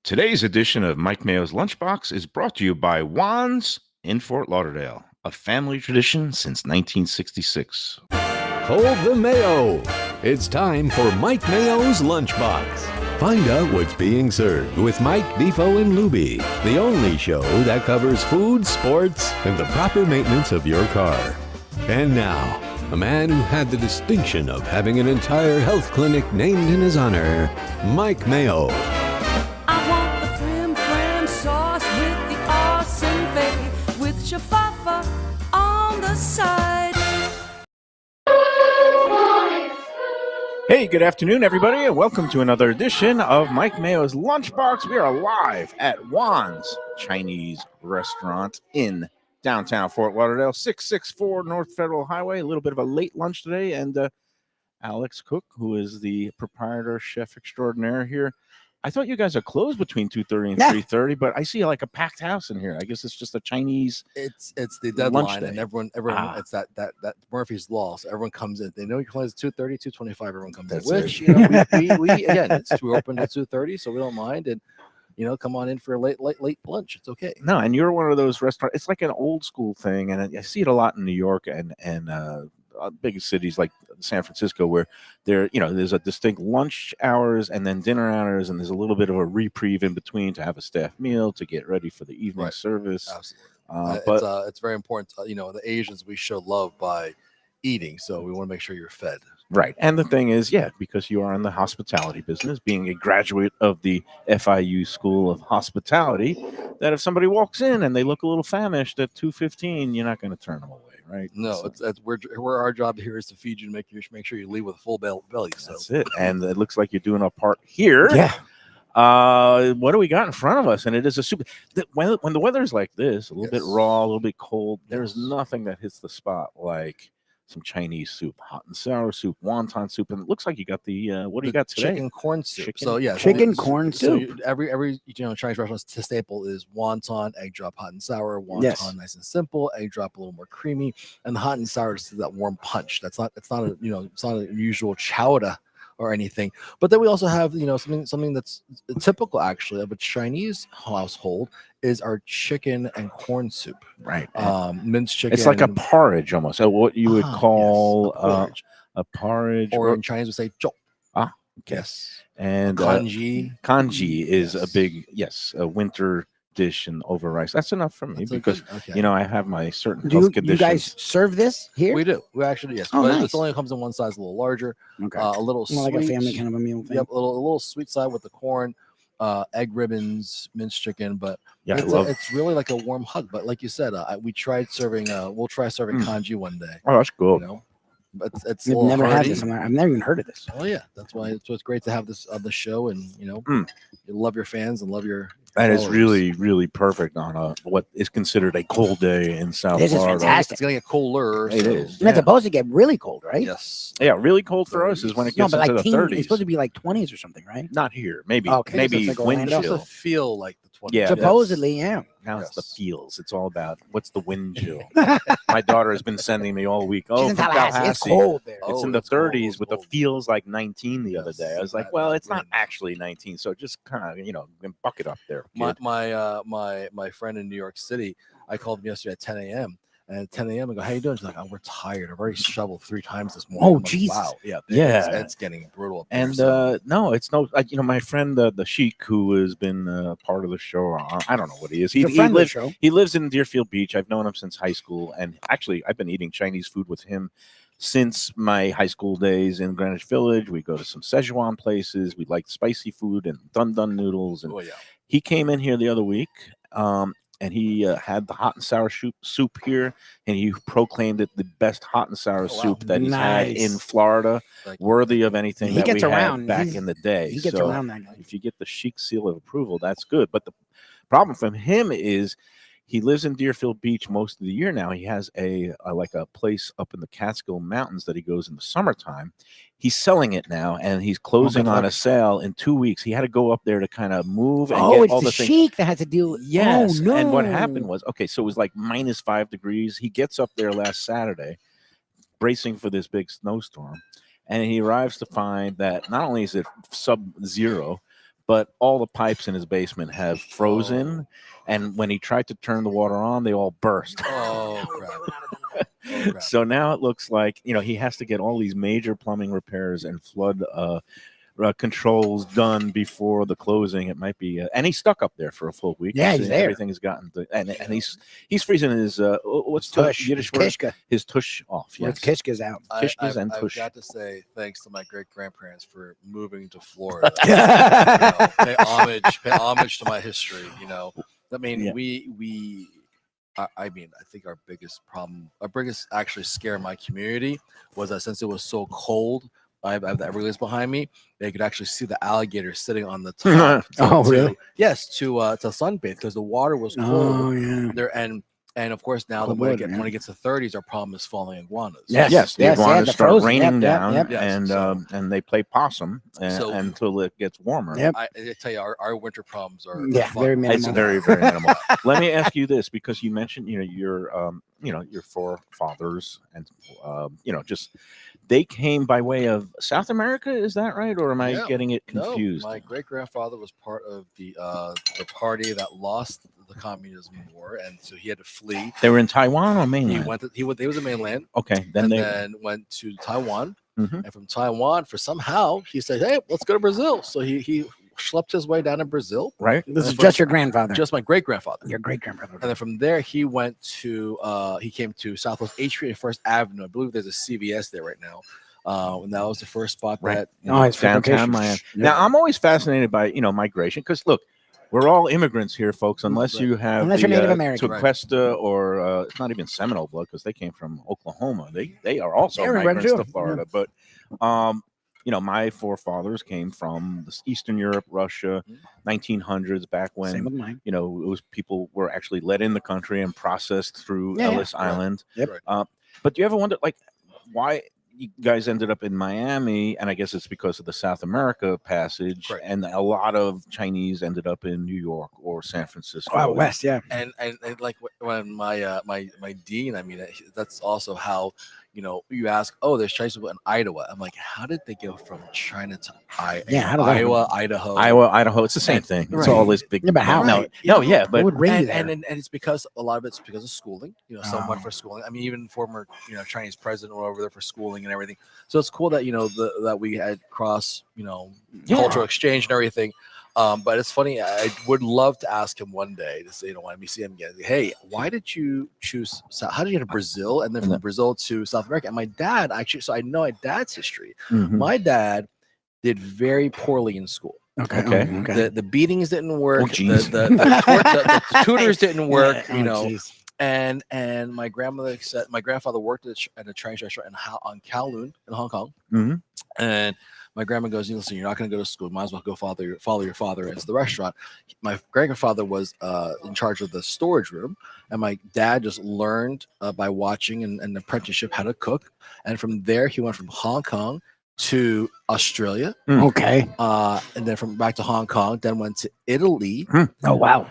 Today's edition of Mike Mayo's Lunchbox is brought to you by Wans in Fort Lauderdale, a family tradition since 1966. Hold the Mayo. It's time for Mike Mayo's Lunchbox. Find out what's being served with Mike, Bifo, and Luby, the only show that covers food, sports, and the proper maintenance of your car. And now, a man who had the distinction of having an entire health clinic named in his honor, Mike Mayo. I want the flim flam sauce with the awesome fave with shafafa on the side. Hey, good afternoon, everybody, and welcome to another edition of Mike Mayo's Lunchbox. We are live at Wan's Chinese restaurant in downtown Fort Lauderdale, 664 North Federal Highway. A little bit of a late lunch today, and Alex Cook, who is the proprietor, chef extraordinaire here. I thought you guys are closed between 2:30 and 3:30, but I see like a packed house in here. I guess it's just a Chinese. It's the deadline, day. and everyone. It's that Murphy's law. So everyone comes in. They know you close at 2:30, 2:25. Everyone comes That's in. it. Which we again, we're open at 2:30, so we don't mind. And come on in for a late lunch. It's okay. No, and you're one of those restaurants. It's like an old school thing, and I see it a lot in New York and big cities like San Francisco, where there's a distinct lunch hours and then dinner hours, and there's a little bit of a reprieve in between to have a staff meal to get ready for the evening service. Absolutely. But it's very important. The Asians, we show love by eating, so we want to make sure you're fed. right, and the thing is, because you are in the hospitality business, being a graduate of the FIU School of Hospitality, that if somebody walks in and they look a little famished at 2:15, you're not going to turn them away. Right? No, So we're our job here is to feed you and make sure you leave with a full belly. So that's it. And it looks like you're doing a part here. Yeah. What do we got in front of us? And it is a soup. When the weather's like this, a little bit raw, a little bit cold, there's nothing that hits the spot like some Chinese soup, hot and sour soup, wonton soup, and it looks like you got the what do you got today? Chicken corn soup. Chicken- So yeah, Chicken corn So soup. every Chinese restaurant's staple is wonton, egg drop, hot and sour. Wonton, Yes. nice and simple. Egg drop, a little more creamy, and the hot and sour is that warm punch. It's not a it's not a usual chowder or anything. But then we also have something that's typical actually of a Chinese household is our chicken and corn soup. Right. Minced chicken. It's like a porridge almost. So what you would yes, call porridge. a porridge, or in Chinese we say zhou. okay. Yes. And kanji is a big a winter dish and over rice. That's enough for me That's because okay. I have my certain Do health you conditions. guys serve this here? We do. We actually, yes. Oh, but nice. it only comes in one size, a little larger, Okay. a little More sweet. like a family kind of a meal thing. Yep, a little sweet side with the corn, egg ribbons, minced chicken. But Yeah, it's really like a warm hug. But like you said, we tried serving. We'll try serving kanji one day. Oh, that's cool. But it's a We've little never had hearty. this. I've never even heard of this. Oh yeah, that's why it's great to have this on the show, and you love your fans and love your. That is followers. really, really perfect on what is considered a cold day in South This is Florida. fantastic. It's gonna get colder. It so- is. And it's supposed to get really cold, right? Yes. Yeah, really cold for us is when it No, gets but into like the 30s. it's supposed to be like 20s or something, right? Not here. Maybe Okay. maybe It's like wind Orlando. It chill. doesn't feel like the 20s. Yeah. Supposedly, yeah. Now it's the Yes. feels. It's all about what's the wind chill. My daughter has been sending me all week. She's Oh, in from Tallahassee. It's Tallahassee. cold there. It's Oh, in the it's cold, 30s it's with the cold. feels like 19 the other day. I was like, Yes, well, that it's not wind. actually 19, so just kind of bucket up there. My kid. my friend in New York City, I called him yesterday at 10 a.m. And at 10 a.m. I go, how you doing? She's like, oh, we're tired. I've already shoveled 3 times this morning. Oh, I'm like, Jesus. wow. Yeah. Yeah. It's getting brutal. up there, And so- no, it's no. My friend, the Sheik, who has been part of the show. I don't know what he is. He's a He friend of the lives. show. He lives in Deerfield Beach. I've known him since high school, and actually, I've been eating Chinese food with him since my high school days in Greenwich Village. We go to some Szechuan places. We like spicy food and dun dun noodles. And oh, yeah. he came in here the other week, and he had the hot and sour soup here, and he proclaimed it the best hot and sour wow. soup that he's had Nice. in Florida, Like, worthy of anything He that we gets around. had back He's- in the day. He gets So around that guy. if you get the Sheik seal of approval, that's good. But the problem from him is he lives in Deerfield Beach most of the year now. He has a place up in the Catskill Mountains that he goes in the summertime. He's selling it now, and he's closing good on luck. a sale in 2 weeks. He had to go up there to kind of move and Oh, get it's all the the things. Sheik that had to do. Yes. Oh, no. And what happened was, okay, so it was like -5 degrees. He gets up there last Saturday, bracing for this big snowstorm, and he arrives to find that not only is it sub-zero, but all the pipes in his basement have frozen, and when he tried to turn the water on, they all burst. Oh crap! Oh, crap. So now it looks like he has to get all these major plumbing repairs and flood controls done before the closing. It might be, and he's stuck up there for a full week. Yeah, he's there. Everything has gotten, and he's freezing his what's the Tush, Yiddish his word? kishka. His tush off. Well, Yes, his kishka's out. Kishkas and I've tush. got to say thanks to my great grandparents for moving to Florida. Pay homage to my history. I mean, Yeah. I mean, I think our biggest actually scare in my community was that since it was so cold, I have the Everglades behind me. They could actually see the alligators sitting on the top. Oh, really? Yes, to sunbathe because the water was cold. Oh, yeah. There and of course now Cold when water, when it gets to 30s, our problem is falling iguanas. Yes, the yes, iguanas the start frozen, raining yep, down, yep. Yes, and so- and they play possum until it gets warmer. Yep. I tell you, our winter problems are Yeah, fun. very It's minimal. very, very minimal. Let me ask you this, because you mentioned, your forefathers, and just they came by way of South America. Is that right, or am I Yeah. getting it No, confused? my great grandfather was part of the party that lost the communism war, and so he had to flee. They were in Taiwan or He mainland? he was in mainland, Okay, then and they. then went to Taiwan, Mhm. and from Taiwan, for somehow he said, "Hey, let's go to Brazil." So he schlepped his way down to Brazil. Right. This is just your grandfather. Just my great grandfather. your great grandfather. And then from there, he went to he came to Southwest 8th Street and First Avenue. I believe there's a CVS there right now. And that was the first spot Right. that Oh, it's for Downtown vacation. Miami. Yeah. Now, I'm always fascinated by migration, because look, we're all immigrants here, folks. Unless Right. you have Unless you're Native American. Right. Tequesta, or it's not even Seminole blood, because they came from Oklahoma. They are also They're migrants immigrants to too. Florida. But my forefathers came from Eastern Europe, Russia, 1900s, back when Same with mine. it was people were actually let in the country and processed through Yeah, yeah. Ellis Island. Yep. But do you ever wonder, like, why you guys ended up in Miami? And I guess it's because of the South America passage, Correct. and a lot of Chinese ended up in New York or San Francisco. Oh, West, yeah. and like when my dean, I mean, that's also how you ask, oh, there's Chinese people in Idaho. I'm like, how did they go from China to How did that Iowa, Idaho? Iowa, Idaho, it's the same thing. It's Right. all this big. Yeah, but how? No, Right. no, Yeah. yeah, but What would bring you and, there? and it's because a lot of it's because of schooling. Some went Oh. for schooling. I mean, even former Chinese president went over there for schooling and everything. So it's cool that that we had cross cultural exchange and everything. But it's funny. I would love to ask him one day to say, when we see him again, hey, why did you choose? How did you get to Brazil and then from Brazil to South America? And my dad actually, so I know my dad's history. Mhm. My dad did very poorly in school. Okay. Okay. Oh, okay. The beatings didn't work. Oh, geez. The tutors didn't work. Yeah, oh, geez. And my grandmother said my grandfather worked at a Chinese restaurant on Kowloon in Hong Kong. Mhm. And my grandma goes, listen, you're not going to go to school. Might as well go follow your father into the restaurant. My grandfather was in charge of the storage room, and my dad just learned by watching an apprenticeship how to cook. And from there, he went from Hong Kong to Australia, Okay. and then from back to Hong Kong. Then went to Italy. Oh, wow.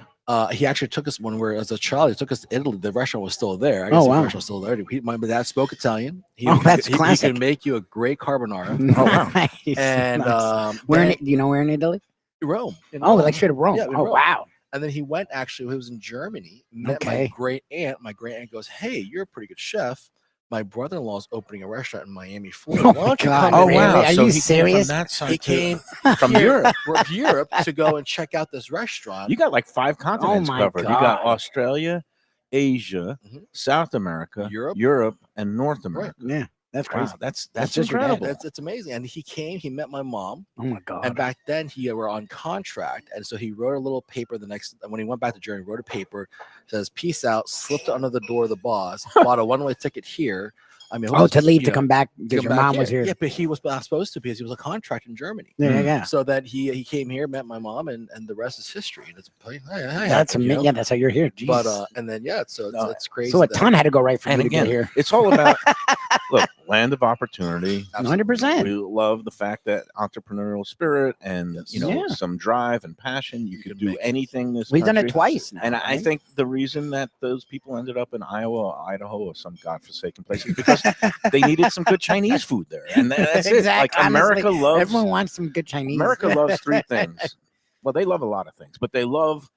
He actually took us when we were as a child. He took us to Italy. The restaurant was still there. I Oh, guess the wow. restaurant was still there. My dad spoke Italian. That's he classic. can make you a great carbonara. Oh, wow. Nice, And nice. Where then- do you know where in Italy? Rome. in Oh, Rome. like straight to Rome. Yeah, in Oh, Rome. wow. And then he went he was in Germany, met my Okay. great aunt. My great aunt goes, hey, you're a pretty good chef. My brother-in-law is opening a restaurant in Miami, Florida. Oh, Why don't you God. come Oh, in?" wow. Are So you he serious? Came from that side He too. came from here- Europe. from Europe to go and check out this restaurant. You got like 5 continents my covered. You got God. Australia, Asia, Mhm. South America, Europe. and North America. Yeah, that's crazy. Wow, that's just your dad. incredible. It's amazing. And he came, he met my mom. Oh, my God. And back then he were on contract, and so he wrote a little paper when he went back to Germany, wrote a paper, says peace out, slipped it under the door of the boss, bought a one-way ticket here. I mean, Oh, to leave, to you know, come back because come your back mom was here. Yeah, but he was not supposed to because he was a contract in Germany. Yeah, yeah. So that he came here, met my mom, and the rest is history. And it's That's amazing. Yeah, that's how you're here. But Jeez. and then so No. it's crazy. So a that- ton had to go right for And you to get again, here. it's all about look, land of opportunity. 100%. We love the fact that entrepreneurial spirit and Yes. Yeah. some drive and passion. You could can do make it. anything this We've done it country. twice now. And I right? think the reason that those people ended up in Iowa, or Idaho, or some godforsaken place is because they needed some good Chinese food there. And that's it. Like Exactly. America Honestly, loves everyone wants some good Chinese. America loves 3 things: well, they love a lot of things, but they love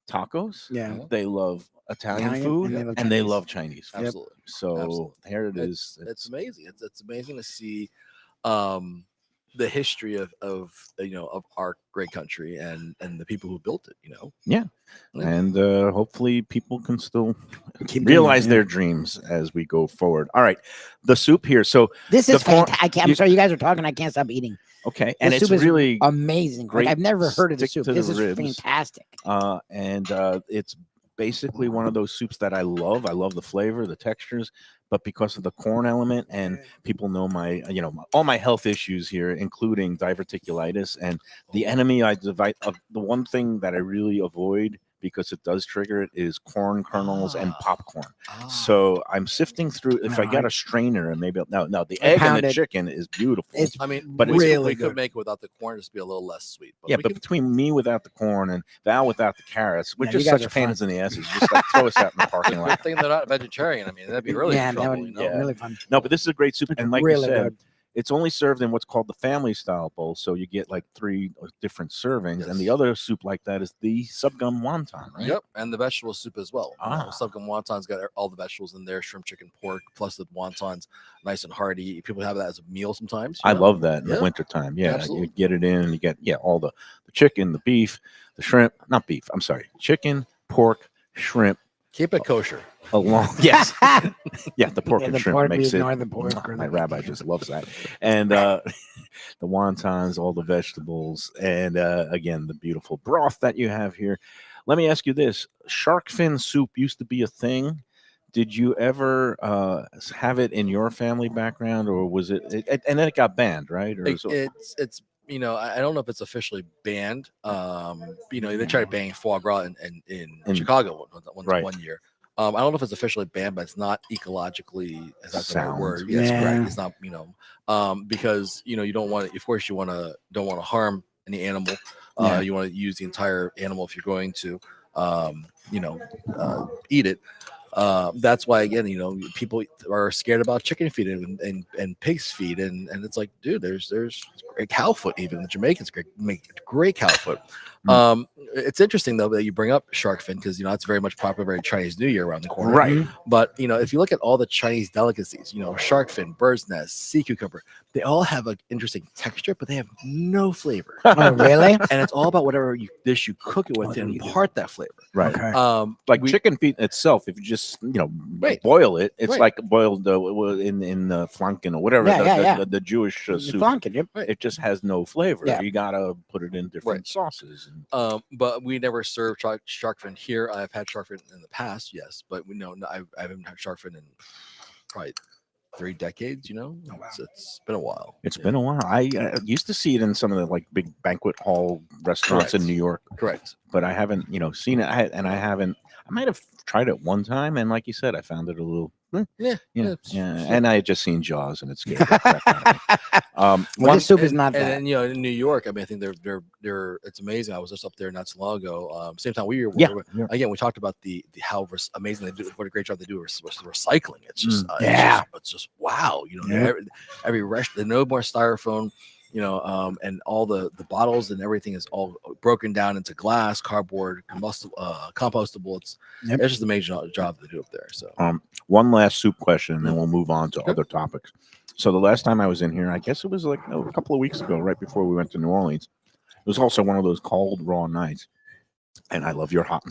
tacos. Yeah. They love Italian Italian, food, and they and love they Chinese. love Chinese food. Absolutely. So Absolutely. here it It's- is. It's amazing. It's amazing to see the history of of our great country and the people who built it. Yeah. Yeah. And hopefully people can still Keep doing realize it, their dreams as we go forward. All right. The soup here. So, This the is corn- fantastic. I'm sorry, you guys are talking. I can't stop eating. okay. And This it's soup is really amazing. great. Like I've never heard of the Stick soup. to the This is ribs. fantastic. And it's basically one of those soups that I love. I love the flavor, the textures, but because of the corn element, and people know all my health issues here, including diverticulitis, and the enemy the one thing that I really avoid because it does trigger it is corn kernels and popcorn. So I'm sifting through. If I got a strainer and maybe no, the egg and the pounded. chicken is beautiful. It's I mean, But we, it's could- really we could good. make it without the corn, just be a little less sweet. Yeah, we but could- between me without the corn and Val without the carrots, we're Yeah, you just guys such are fun. pains in the asses. Just like throw us out in the parking lot. good thing they're not vegetarian. I mean, that'd be really yeah, in that trouble. would Yeah. really fun. No, but this is a great soup, It's and like really you said, good. it's only served in what's called the family style bowl, so you get like 3 different servings, and the Yes. other soup like that is the subgum wonton, right? Yep, and the vegetable soup as well. Ah. Subgum wonton's got all the vegetables in there: shrimp, chicken, pork, plus the wontons, nice and hearty. People have that as a meal sometimes. I love that in Yeah. the wintertime. Yeah, Absolutely. you get it in, and you get all the chicken, the beef, the shrimp, not beef. I'm sorry, chicken, pork, shrimp, Keep it kosher. along. Yes, yeah, the pork Yeah, and the shrimp pork, we makes it. ignore the pork or My the- rabbi just loves that, and the wontons, all the vegetables, and again the beautiful broth that you have here. Let me ask you this: shark fin soup used to be a thing. Did you ever have it in your family background, or was it? And then it got banned, right? Or It's I don't know if it's officially banned. They tried banning foie gras in Chicago one year. I don't know if it's officially banned, but it's not ecologically, is that the right Sound. word? Yes, Yeah. correct. It's not, because you don't want to, of course don't want to harm any animal. Yeah. You want to use the entire animal if you're going to eat it. That's why again, people are scared about chicken feet and pig's feet, and it's like, dude, there's great cow foot. Even the Jamaicans make great cow foot. It's interesting though that you bring up shark fin because that's very much popular, very Chinese New Year around the corner, right. But if you look at all the Chinese delicacies, shark fin, bird's nest, sea cucumber, they all have an interesting texture, but they have no flavor. Oh, really? And it's all about whatever dish you cook it with to impart that flavor. Right. Okay. Like chicken feet itself, if you just boil it, it's Right. like boiled in flanken or whatever the Jewish You soup. flunk it, yep. It just has no flavor. Yeah. You gotta put it in different Right. sauces. But we never served shark fin here. I've had shark fin in the past, yes, but I haven't had shark fin in probably 3 decades. It's been a while. It's been a while. I used to see it in some of the like big banquet hall restaurants in Correct. New York, Correct. but I haven't seen it. I might have tried it one time, and like you said, I found it a little. Yeah. Yeah. it's- And I had just seen Jaws, and it scared the crap out of me. Well, One- this soup is not And that. then in New York, I mean, I think they're it's amazing. I was just up there not so long ago. Same time we were. Yeah. Again, we talked about the how amazing they do. What a great job they do with recycling. It's just Yeah. it's just wow. Yeah. Every restaurant, no more styrofoam. And all the bottles and everything is all broken down into glass, cardboard, compostable. It's just an amazing job they do up there. So one last soup question, and then we'll move on to other topics. So the last time I was in here, I guess it was like a couple of weeks ago, right before we went to New Orleans. It was also one of those cold raw nights, and I love your hot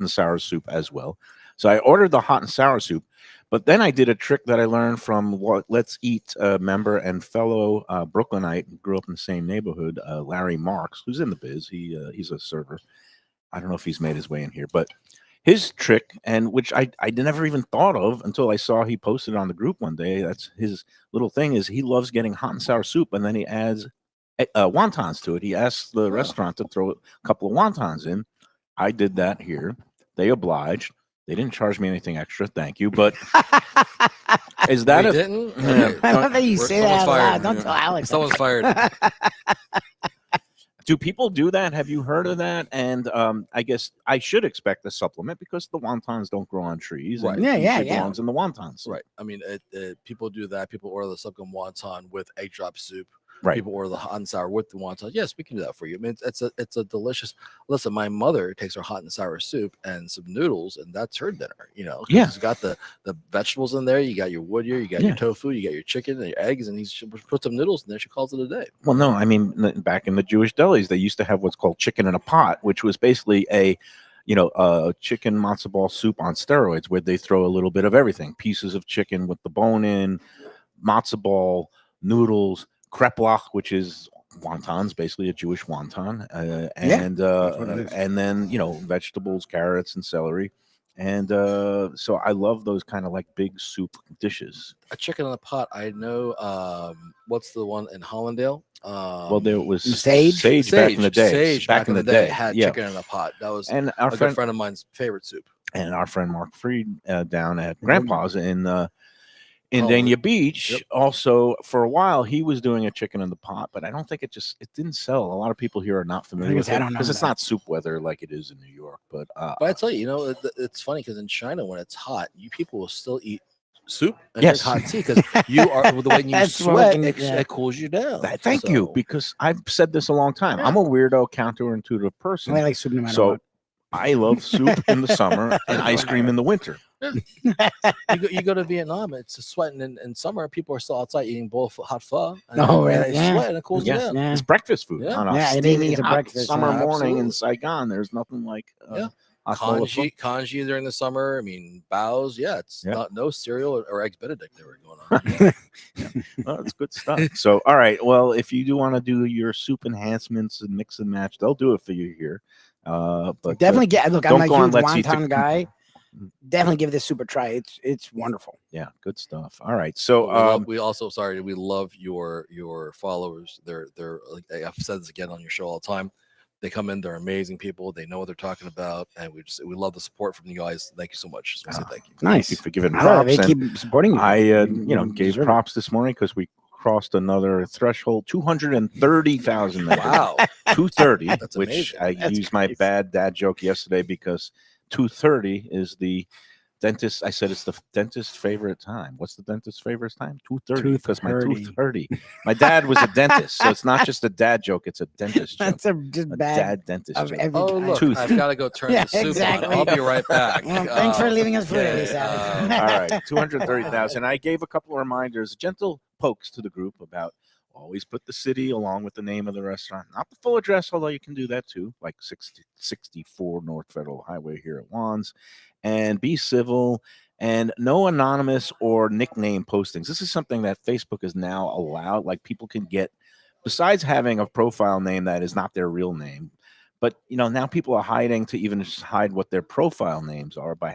and sour soup as well. So I ordered the hot and sour soup, but then I did a trick that I learned from Let's Eat member and fellow Brooklynite, grew up in the same neighborhood, Larry Marks, who's in the biz. He's a server. I don't know if he's made his way in here, but his trick, and which I never even thought of until I saw he posted on the group one day. That's his little thing, is he loves getting hot and sour soup, and then he adds wontons to it. He asks the restaurant to throw a couple of wontons in. I did that here. They obliged. They didn't charge me anything extra. Thank you. But is that we a didn't? Yeah. I love that you We're- say that someone's out loud. fired. Don't tell Alex. Someone's fired. Do people do that? Have you heard of that? And I guess I should expect a supplement because the wontons don't grow on trees. Right. And Yeah, it yeah, usually yeah. belongs in the wontons. Right. I mean, people do that. People order the subgum wonton with egg drop soup. Right. People order the hot and sour with the wonton. Yes, we can do that for you. I mean, it's a delicious. Listen, my mother takes her hot and sour soup and some noodles, and that's her dinner. You know, 'cause Yeah. it's got the vegetables in there. You got your wood here, you got Yeah. your tofu, you got your chicken and your eggs, and she put some noodles in there. She calls it a day. Well, no, I mean, back in the Jewish delis, they used to have what's called chicken in a pot, which was basically a chicken matzo ball soup on steroids, where they throw a little bit of everything: pieces of chicken with the bone in, matzo ball, noodles, kreplach, which is wontons, basically a Jewish wonton, and then vegetables, carrots, and celery. And so I love those kind of like big soup dishes. A chicken in a pot. I know. What's the one in Hollandale? Well, there was Sage? back in the day. Sage back in the day had yeah. chicken in a pot. That was And a good friend of mine's favorite soup. our friend Mark Freed down at Grandpa's in Oh, Dania Beach. yep. Also, for a while, he was doing a chicken in the pot, but I don't think it didn't sell. A lot of people here are not familiar with I it don't know because it's that. not soup weather like it is in New York. But But I tell you, it's funny because in China, when it's hot, you people will still eat soup and Yes. drink hot tea because you are the way you That's sweat, fucking- it, yeah. it cools you down. thank you, So, because I've said this a long time. Yeah. I'm a weirdo, counterintuitive person. I like soup no matter So what. I love soup in the summer and ice cream in the winter. you go to Vietnam, it's sweating in summer. People are still outside eating bowl of hot pho. And Oh, and really? they Yeah. sweat and it cools you down. Yeah. It's breakfast food Yeah. on a Yeah, it is. steamy It's a hot breakfast, summer yeah. morning in Absolutely. Saigon. There's nothing like Yeah. hot bowl of pho. Congee during the summer. I mean, bows. Yeah, it's Yeah. not no cereal or eggs Benedict they were going on. Well, it's good stuff. So, all right. Well, if you do want to do your soup enhancements and mix and match, they'll do it for you here. But Definitely get. Look, don't I'm a go on huge Let's Eat wonton to- guy. Definitely give this soup a try. It's wonderful. yeah, good stuff. All right. So, we also we love your followers. They're like I've said this again on your show all the time. They come in, they're amazing people. They know what they're talking about, and we love the support from you guys. Thank you so much. Just want to say thank you. Nice. thank you for giving I love it. props. They And keep supporting you. I, You gave deserve it. props this morning because we crossed another threshold, 230,000. Wow. 230, That's which amazing. I That's used my crazy. bad dad joke yesterday because 2:30 is the dentist. I said it's the dentist's favorite time. What's the dentist's favorite time? 2:30, because my 2:30. 2:30. My dad was a dentist, so it's not just a dad joke; it's a dentist joke. That's a just A bad. dad dentist of joke. every Oh time. look, Tooth. I've got to go turn Yeah, the soup exactly. on. I'll be right back. Well, thanks for leaving us food, okay, Alex. All right, 230,000. I gave a couple of reminders, gentle pokes to the group about always put the city along with the name of the restaurant, not the full address, although you can do that too, like 64 North Federal Highway here at Wans, and be civil. And no anonymous or nickname postings. This is something that Facebook is now allowed. Like people can get, besides having a profile name that is not their real name, but now people are hiding to even just hide what their profile names are by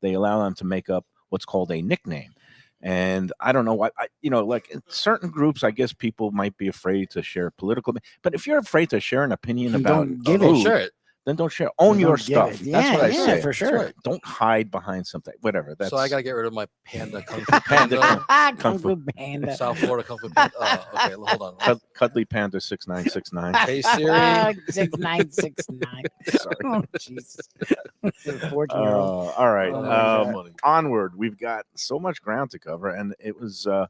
they allow them to make up what's called a nickname. And I don't know why, like in certain groups, I guess people might be afraid to share political. But if you're afraid to share an opinion Then about don't give food, it. Share it. then don't share. Own Then your don't give stuff. it. That's what I Yeah, say. for sure. That's right. Don't hide behind something. Whatever. That's So I got to get rid of my panda Kung Fu Panda Panda. Kung Fu Panda. South Florida Kung Fu Panda. Oh, okay, hold on. Cuddly Panda 6969. Hey Siri. 6969. Sorry. Oh, Jesus. 14-year-old. All right. Oh, that's funny. Onward. We've got so much ground to cover, and it was. Well,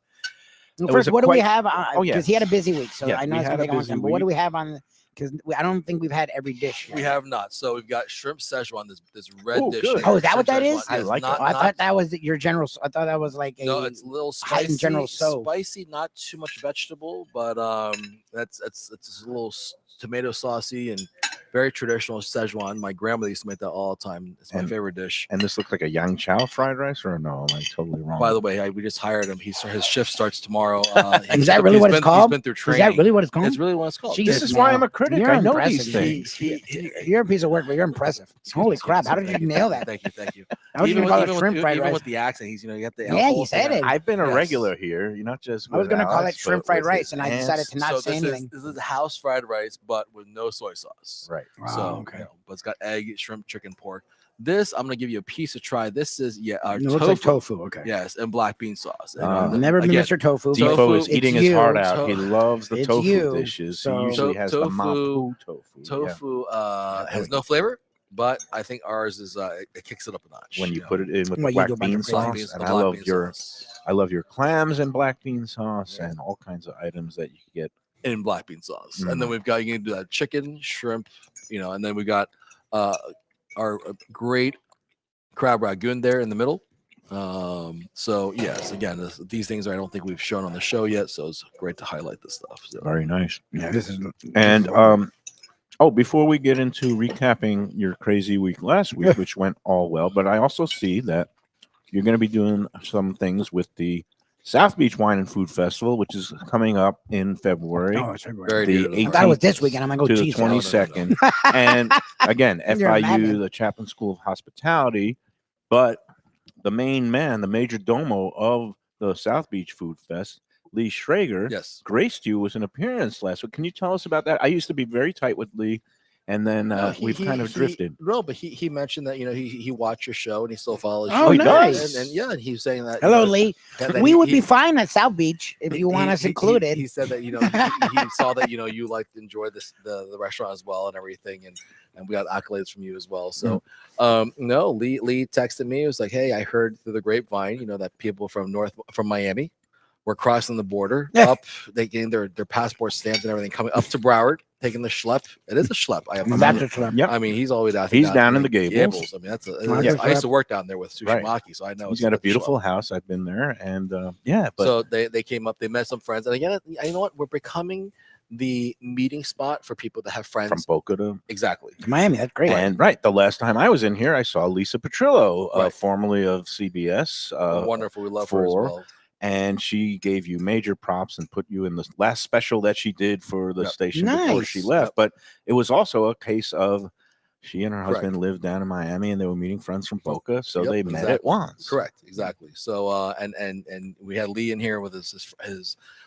was first, a what do we quite- have? Oh, yeah. Because he had a busy week, so Yeah, I know we it's had gonna a take a long busy time. But what do week. we have on? Because I don't think we've had every dish yet. We have not. So we've got shrimp Szechuan. This red Ooh, dish. good. here, Oh, is that what shrimp that is? Szechuan. I It's like it. not, Oh, I not- thought that was your general. I thought that was like a. No, it's a little hot spicy. and general so. Spicy, not too much vegetable, but it's a little tomato saucy and very traditional Szechuan. My grandmother used to make that all the time. It's my And- favorite dish. And this looks like a yang chow fried rice, or no? Am I totally wrong? By the way, we just hired him. His shift starts tomorrow. Is that really what it's called? He's been through Is training. that really what it's called? It's really what it's called. Jesus, this is why man. I'm a critic. You're I know impressive. these things. You're a piece of work, but you're impressive. Holy crap! How did you nail that? Thank you, thank you. I was even gonna call with, it shrimp fried even rice. with the accent, he's you got the Yeah, you whole said thing. it. I've been a Yes. regular here. You're not just. I was with gonna call it Alex, shrimp but fried with rice, his and I aunts. decided to not say anything. This is house fried rice, but with no soy sauce. Right. So, okay. but it's got egg, shrimp, chicken, pork. This I'm gonna give you a piece to try. This is It tofu. looks like tofu. Okay. Yes, and black bean sauce. And, Never been again, Mr. Tofu. Tofu, Defo is it's eating his you. heart out. He loves the It's tofu you. dishes. So- He usually has the Tofu- mapu tofu. Yeah. Tofu there we has no flavor. but I think ours is it kicks it up a notch. when you know. put it in with Well, the you black do a bunch bean of crazy sauce, beans, and the I black love bean your sauce clams and black bean sauce Yeah. and all kinds of items that you can get. in black bean sauce, Mm. and then we've got you can do that chicken, shrimp, and then we got our great crab ragoon there in the middle. So yes, again, these things I don't think we've shown on the show yet, so it's great to highlight this stuff. So Very nice. Yeah, this is. And before we get into recapping your crazy week last week, which went all well, but I also see that you're going to be doing some things with the South Beach Wine and Food Festival, which is coming up in February. Oh, it's February. Very the dear to the I thought it was 18th this weekend. I'm like, oh, to the geez. 22nd. And again, You're a FIU, madman. the Chapman School of Hospitality, but the main man, the major domo of the South Beach Food Fest, Lee Schrager, yes, graced you with an appearance last week. Can you tell us about that? I used to be very tight with Lee, and then No, we've kind of drifted. No, but he mentioned that he watched your show and he still follows Oh, you. he nice. does? And he was saying that. Hello, Lee. that We would he- be fine at South Beach if you want us included. He said that he saw that you like enjoy the restaurant as well and everything, and we got accolades from you as well. So no, Lee texted me. It was like, hey, I heard through the grapevine, that people from Miami were crossing the border up. They getting their passport stamped and everything, coming up to Broward, taking the schlep. It is a schlep. That's a trip. Yep. I mean, he's always out. He's down in the Gables. I mean, that's Yeah. I used to work down there with Right. Sushimaki, so I know He's it's got a schlep. beautiful house. I've been there, and but So they came up, they met some friends, and again, you know what? We're becoming the meeting spot for people that have friends. from Boca to Exactly. Miami, that's great. and the last time I was in here, I saw Lisa Petrillo, Right. formerly of CBS. Wonderful. We love her as for- well. And she gave you major props and put you in the last special that she did for the Yep. station before she Nice. left. Yep. But it was also a case of she and her Correct. husband lived down in Miami, and they were meeting friends from Boca, so Yep, they met exactly. at Wans. Correct. Exactly. So and we had Lee in here with his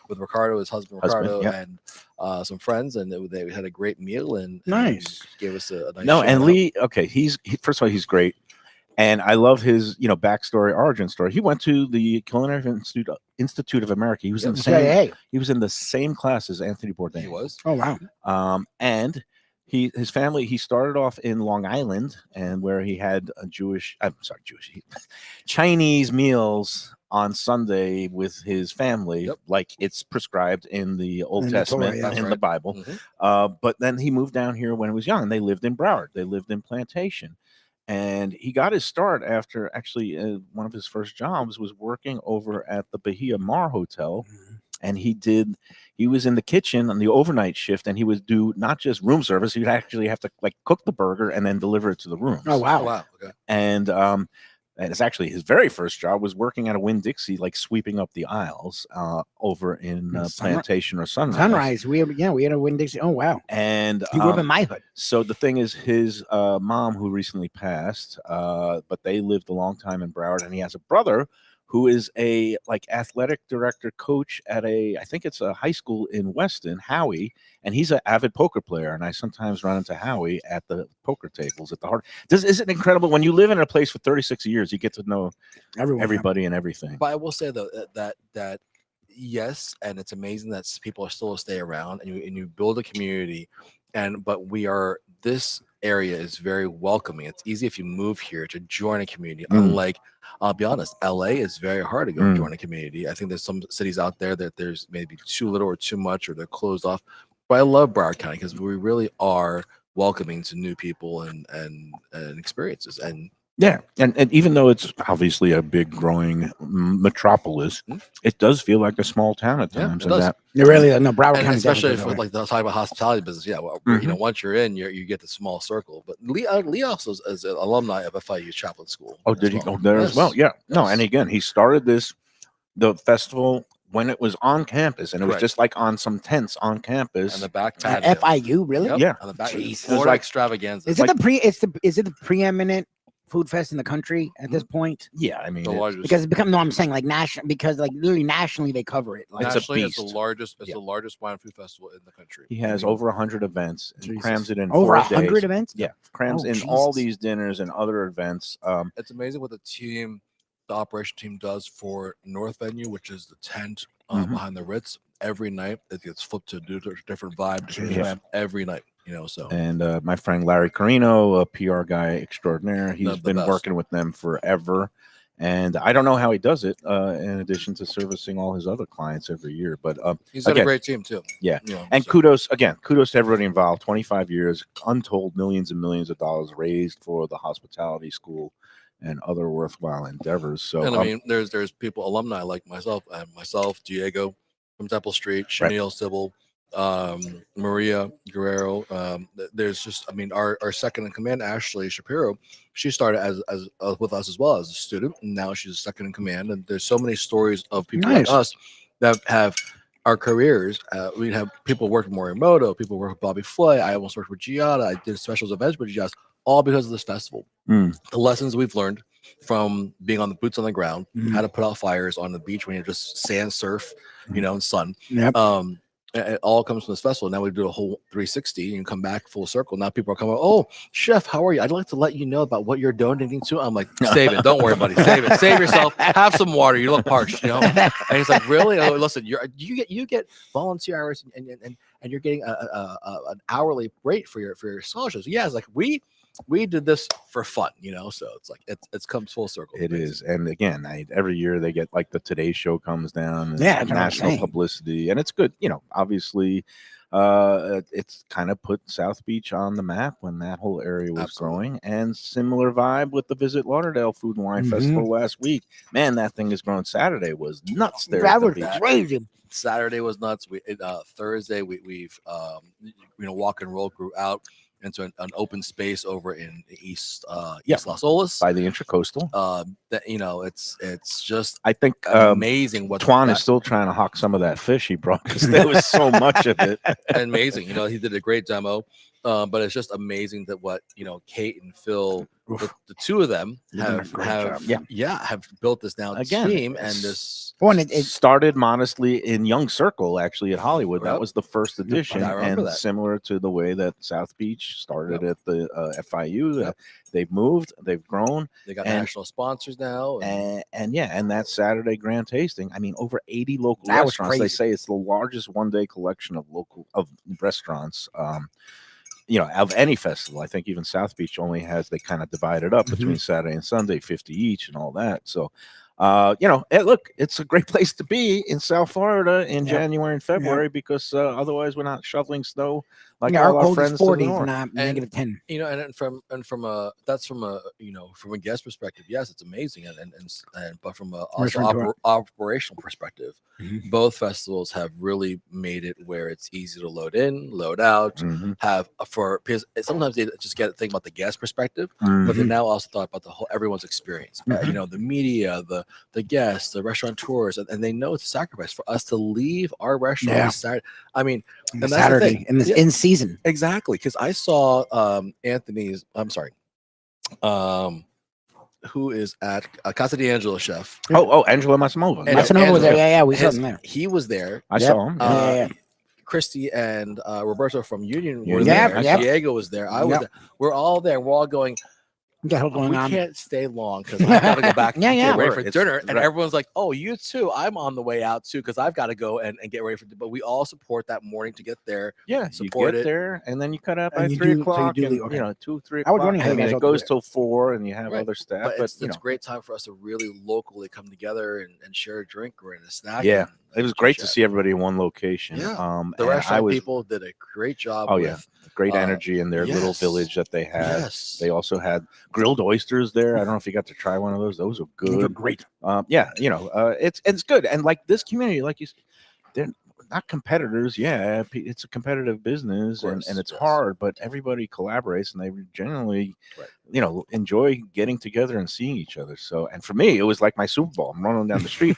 with Ricardo, his husband Ricardo, yep. and some friends, and they had a great meal and Nice. gave us a nice No, shout and out. Lee, okay, first of all, he's great. And I love his, backstory, origin story. He went to the Culinary Institute of America. He was in the same. CIA. He was in the same class as Anthony Bourdain. He was. Oh, wow. And his family. He started off in Long Island, and where he had Chinese meals on Sunday with his family, Yep. like it's prescribed in the Old In the Torah, Testament yeah. and in the That's right. Bible. Mhm. But then he moved down here when he was young, and they lived in Broward. They lived in Plantation. And he got his start after actually one of his first jobs was working over at the Bahia Mar Hotel. And he was in the kitchen on the overnight shift, and he would do not just room service, he'd actually have to cook the burger and then deliver it to the rooms. Oh, wow. Oh, wow. Okay. And it's actually his very first job was working at a Winn-Dixie, sweeping up the aisles over in Plantation or Sunrise. Sunrise. We had a Winn-Dixie. Oh, wow. And He grew up in my hood. so the thing is, his mom, who recently passed, but they lived a long time in Broward, and he has a brother who is a athletic director coach at I think it's a high school in Weston, Howie, and he's an avid poker player. And I sometimes run into Howie at the poker tables at the heart. Isn't it incredible when you live in a place for 36 years, you get to know everybody and everything. But I will say though that yes, and it's amazing that people are still stay around and you build a community, but this area is very welcoming. It's easy if you move here to join a community. Unlike, I'll be honest, LA is very hard to go join a community. I think there's some cities out there that there's maybe too little or too much, or they're closed off. But I love Broward County because we really are welcoming to new people and experiences. And yeah, and even though it's obviously a big growing metropolis, it does feel like a small town at Yeah, times. it does. You really no Broward and County, especially definitely with the talk about hospitality business, once you're in, you get the small circle. But Lee also is an alumni of FIU Chaplain School. Oh, did he go there as well? Yeah. No, and again, he started the festival when it was on campus, and it was Correct. just like on some tents on campus. And the back At patio. FIU, really? Yep, Yeah. on the back. Jeez. Florida Like- extravaganza. Is it is it the preeminent food fest in the country at this point? Yeah, I mean, the largest? Because it's become I'm saying national, because literally nationally they cover it. It's a nationally, it's beast. the largest. It's Yeah. the largest wine and food festival in the country. he has over 100 events and Jesus. crams it in Over 4 100 days. events. Yeah, crams Oh, in all Jesus. these dinners and other events. It's amazing what the operation team does for North Venue, which is the tent Mhm. behind the Ritz. Every night it gets flipped to a different vibe, different Yeah. vibe every night. So And my friend Larry Carino, a PR guy extraordinaire, he's The been best. working with them forever. And I don't know how he does it, in addition to servicing all his other clients every year. But he's got again, a great team too. Yeah. And kudos to everybody involved. 25 years, untold millions and millions of dollars raised for the hospitality school and other worthwhile endeavors. So, and I mean, there's people, alumni like myself, Diego from Temple Street, Shamil Sybil, Maria Guerrero. There's just, I mean, our second in command, Ashley Shapiro, she started as with us as well as a student, and now she's a second in command. And there's so many stories of people like us that have our careers. We have people work with Morimoto, people work with Bobby Flay. I almost worked with Giada. I did specials events with Giada, all because of this festival. The lessons we've learned from being on the boots on the ground, how to put out fires on the beach when you're just sand surf, and sun. It all comes from this festival. Now we do a whole 360 and you come back full circle. Now people are coming, oh, chef, how are you? I'd like to let you know about what you're donating to. I'm like, save it. Don't worry, buddy. Save it. Save yourself. Have some water. You look parched, And he's like, really? Oh, listen, you get volunteer hours and you're getting an hourly rate for your scholarships. Yeah, it's like we did this for fun, so it's like it's comes full circle. It is. And again, every year they get like the Today Show comes down, and national publicity, and it's good. Obviously, it's kind of put South Beach on the map when that whole area was growing. And similar vibe with the Visit Lauderdale Food and Wine Festival last week. Man, that thing is growing. Saturday was nuts there. That was crazy. Saturday was nuts. Thursday we've Walk and Roll grew out into an open space over in East Las Olas by the Intracoastal. That it's just, I think, amazing what Twan is still trying to hawk some of that fish he brought, because there was so much of it. Amazing. He did a great demo. But it's just amazing that what Kate and Phil, the two of them have built this now team, and this it started modestly in Young Circle, actually at Hollywood. That was the first edition, and similar to the way that South Beach started at the FIU. They've moved, they've grown, they got national sponsors now, and that Saturday grand tasting. I mean, over 80 local restaurants. They say it's the largest one-day collection of restaurants. Of any festival. I think even South Beach only has, they kind of divide it up between Saturday and Sunday, 50 each and all that. So, look, it's a great place to be in South Florida in January and February, because otherwise we're not shoveling snow like all our friends 40, to the north. not negative 10. And from a guest perspective, yes, it's amazing, but from a operational perspective, both festivals have really made it where it's easy to load in, load out, because sometimes they just think about the guest perspective, but they now also thought about everyone's experience. The media, the guests, the restaurateurs, and they know it's a sacrifice for us to leave our restaurant Saturday. I mean, and that's Saturday in season. Exactly, because I saw Anthony's. I'm sorry. Who is at Casa D'Angelo chef? Angelo Massimova. Massimova was there. Yeah, we saw him there. He was there. I saw him. Christy and Roberto from Union were there. Diego was there. I was there. We're all there. We're all going, we can't stay long because I got to go back and get ready for dinner. And everyone's like, oh, you too. I'm on the way out too because I've got to go and get ready for dinner. But we all support that morning to get there. Yeah, support you get there, and then you cut out by 3 o'clock. 2, 3 o'clock. I was wondering how it goes till 4, and you have other staff. But it's a great time for us to really locally come together and share a drink or a snack. Yeah. It was great to see everybody in one location. Yeah. The restaurant people did a great job. Great energy in their little village that they had. Yes. They also had grilled oysters there. I don't know if you got to try one of those. Those are good. Those are great. It's good. And like this community, like you said, they're not competitors. Yeah, it's a competitive business, and it's hard, but everybody collaborates, and they generally, enjoy getting together and seeing each other. So, and for me, it was like my Super Bowl. I'm running down the street.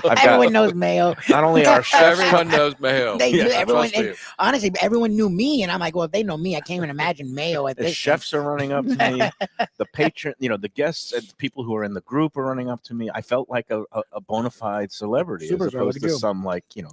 Everyone knows Mayo. Not only our chefs, everyone knows Mayo. They do. Everyone, honestly, everyone knew me, and I'm like, well, if they know me, I can't even imagine Mayo at the this. Chefs are running up to me. The patron, the guests and the people who are in the group are running up to me. I felt like a bona fide celebrity, as opposed to some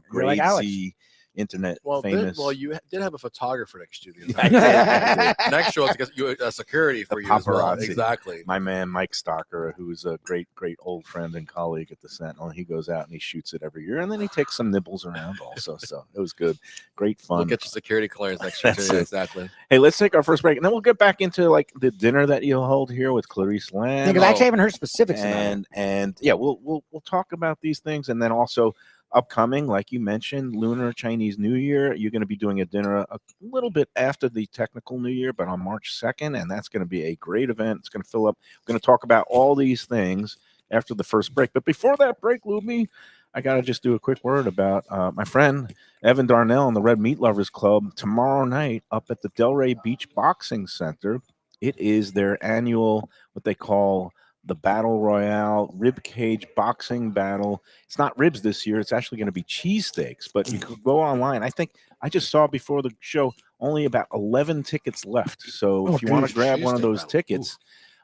grade C, internet Well, famous. you did have a photographer next to you. I did, I did. Next show, it's you security for The you as well. paparazzi. Exactly. My man Mike Stocker, who's a great old friend and colleague at the Sentinel, he goes out and he shoots it every year, and then he takes some nibbles around also. So it was good, great fun. We'll get you security clearance next year That's too. it. Exactly. Hey, let's take our first break, and then we'll get back into like the dinner that you'll hold here with Clarice Lamb. Because I actually haven't heard specifics about it. and yeah, we'll talk about these things, and then also upcoming, like you mentioned, Lunar Chinese New Year. You're going to be doing a dinner a little bit after the technical New Year, but on March 2nd, and that's going to be a great event. It's going to fill up. We're going to talk about all these things after the first break. But before that break, Luby, I got to just do a quick word about my friend Evan Darnell and the Red Meat Lovers Club tomorrow night up at the Delray Beach Boxing Center. It is their annual, what they call the Battle Royale Rib Cage Boxing Battle. It's not ribs this year. It's actually going to be cheesesteaks, but you could go online. I think I just saw before the show only about 11 tickets left. So if you want to grab one of those tickets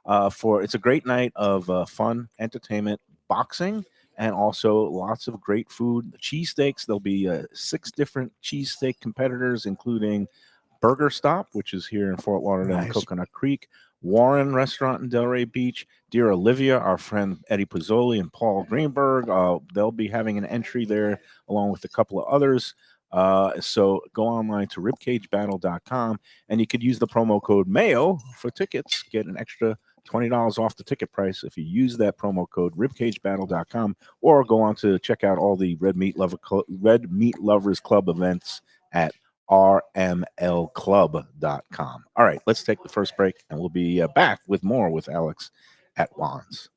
it's a great night of fun, entertainment, boxing, and also lots of great food. Cheesesteaks, there'll be 6 different cheesesteak competitors, including Burger Stop, which is here in Fort Lauderdale and Coconut Creek, Warren Restaurant in Delray Beach, Dear Olivia, our friend Eddie Pizzoli and Paul Greenberg. They'll be having an entry there along with a couple of others. So go online to ribcagebattle.com and you could use the promo code Mayo for tickets. Get an extra $20 off the ticket price if you use that promo code ribcagebattle.com, or go on to check out all the Red Meat Lovers Club events at rmlclub.com. All right, let's take the first break, and we'll be back with more with Alex at Wans.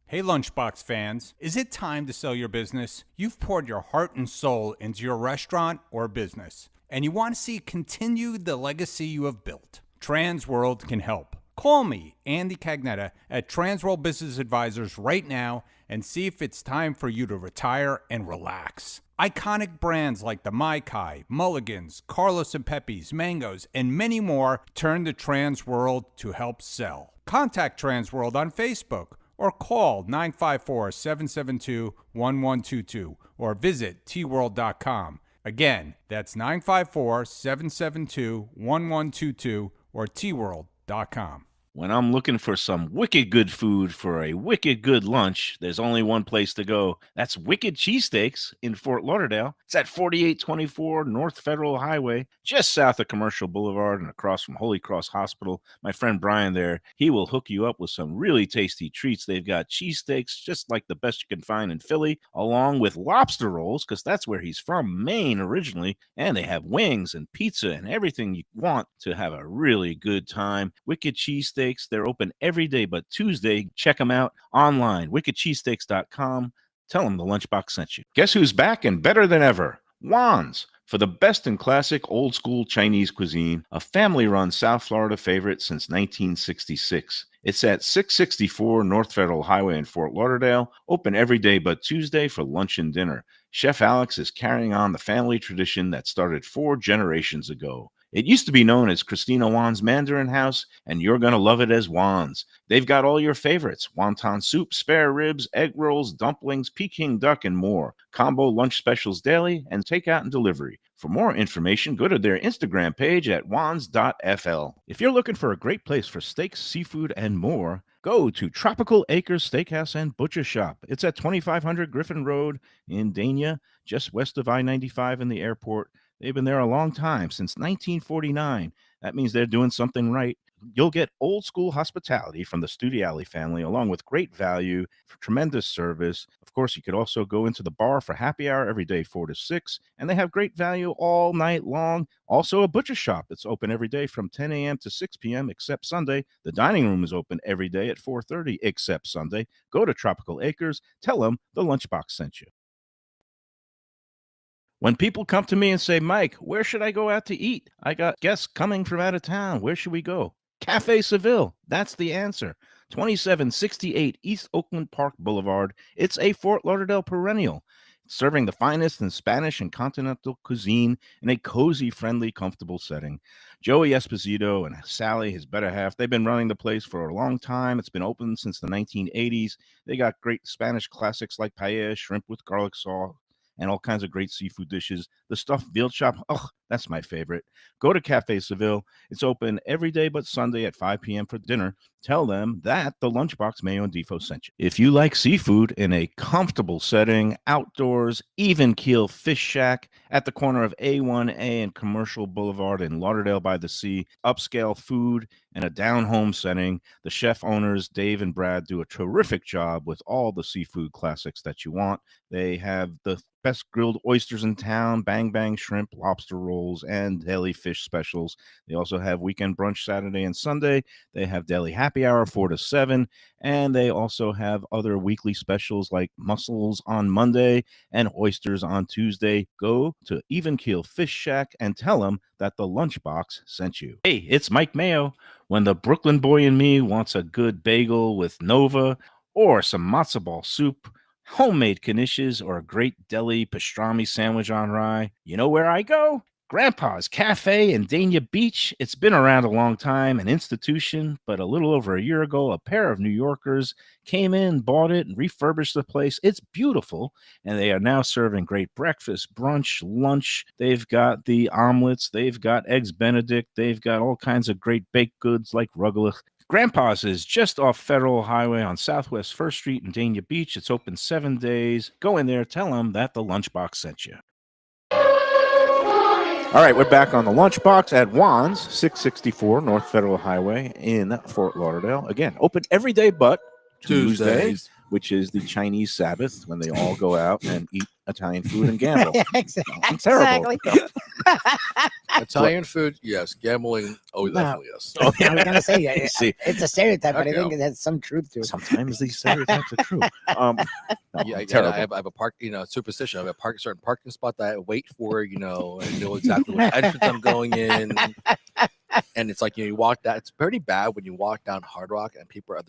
Hey Lunchbox fans, is it time to sell your business? You've poured your heart and soul into your restaurant or business, and you want to see continue the legacy you have built. Transworld can help. Call me, Andy Cagnetta, at Transworld Business Advisors right now and see if it's time for you to retire and relax. Iconic brands like the Mai Kai, Mulligan's, Carlos and Pepe's, Mangoes, and many more turn to Transworld to help sell. Contact Transworld on Facebook or call 954-772-1122 or visit tworld.com. Again, that's 954-772-1122 or tworld.com. When I'm looking for some wicked good food for a wicked good lunch, there's only one place to go. That's Wicked Cheesesteaks in Fort Lauderdale. It's at 4824 North Federal Highway, just south of Commercial Boulevard and across from Holy Cross Hospital. My friend Brian there, he will hook you up with some really tasty treats. They've got cheesesteaks just like the best you can find in Philly, along with lobster rolls, because that's where he's from, Maine originally. And they have wings and pizza and everything you want to have a really good time. Wicked Cheesesteaks. They're open every day but Tuesday. Check them out online, wickedcheesesteaks.com. Tell them the Lunchbox sent you. Guess who's back and better than ever? Wans. For the best in classic old school Chinese cuisine, a family-run South Florida favorite since 1966. It's at 664 North Federal Highway in Fort Lauderdale, open every day but Tuesday for lunch and dinner. Chef Alex is carrying on the family tradition that started 4 generations ago. It used to be known as Christina Wan's Mandarin House, and you're going to love it as Wan's. They've got all your favorites: wonton soup, spare ribs, egg rolls, dumplings, Peking duck, and more. Combo lunch specials daily and takeout and delivery. For more information, go to their Instagram page at wans.fl. If you're looking for a great place for steaks, seafood, and more, go to Tropical Acres Steakhouse and Butcher Shop. It's at 2500 Griffin Road in Dania, just west of I-95 in the airport. They've been there a long time, since 1949. That means they're doing something right. You'll get old school hospitality from the Studiali family, along with great value, for tremendous service. Of course, you could also go into the bar for happy hour every day, 4 to 6, and they have great value all night long. Also, a butcher shop that's open every day from 10 a.m. to 6 p.m. except Sunday. The dining room is open every day at 4:30 except Sunday. Go to Tropical Acres. Tell them the Lunchbox sent you. When people come to me and say, Mike, where should I go out to eat? I got guests coming from out of town. Where should we go? Cafe Seville. That's the answer. 2768 East Oakland Park Boulevard. It's a Fort Lauderdale perennial, serving the finest in Spanish and continental cuisine in a cozy, friendly, comfortable setting. Joey Esposito and Sally, his better half, they've been running the place for a long time. It's been open since the 1980s. They got great Spanish classics like paella, shrimp with garlic sauce, and all kinds of great seafood dishes. The stuffed veal chop, oh, that's my favorite. Go to Cafe Seville. It's open every day but Sunday at 5 p.m. for dinner. Tell them that the Lunchbox Mayo and Defo sent you. If you like seafood in a comfortable setting, outdoors, even keel fish shack at the corner of A1A and Commercial Boulevard in Lauderdale by the Sea, upscale food in a down-home setting, the chef owners, Dave and Brad, do a terrific job with all the seafood classics that you want. They have the best grilled oysters in town, bang bang shrimp, lobster rolls, and deli fish specials. They also have weekend brunch Saturday and Sunday. They have deli happy hour 4 to 7, and they also have other weekly specials like mussels on Monday and oysters on Tuesday. Go to Even Keel Fish Shack and tell them that the Lunchbox sent you. Hey, it's Mike Mayo. When the Brooklyn boy in me wants a good bagel with Nova or some matzo ball soup, homemade knishes, or a great deli pastrami sandwich on rye, you know where I go? Grandpa's Cafe in Dania Beach. It's been around a long time, an institution, but a little over a year ago, a pair of New Yorkers came in, bought it, and refurbished the place. It's beautiful, and they are now serving great breakfast, brunch, lunch. They've got the omelets. They've got eggs Benedict. They've got all kinds of great baked goods like rugelach. Grandpa's is just off Federal Highway on Southwest 1st Street in Dania Beach. It's open 7 days. Go in there, tell them that the Lunchbox sent you. All right, we're back on the Lunchbox at Wans, 664 North Federal Highway in Fort Lauderdale. Again, open every day but Tuesday, which is the Chinese Sabbath, when they all go out and eat Italian food and gamble. Exactly. Terrible. Italian food, yes. Gambling, oh, definitely yes. I was gonna say See. it's a stereotype, but I Okay. think it has some truth to it. Sometimes these stereotypes are true. No, Yeah, terrible. I have a park, superstition. I have a certain parking spot that I wait for, and know exactly what entrance I'm going in. And it's like, you walk down. It's pretty bad when you walk down Hard Rock and people are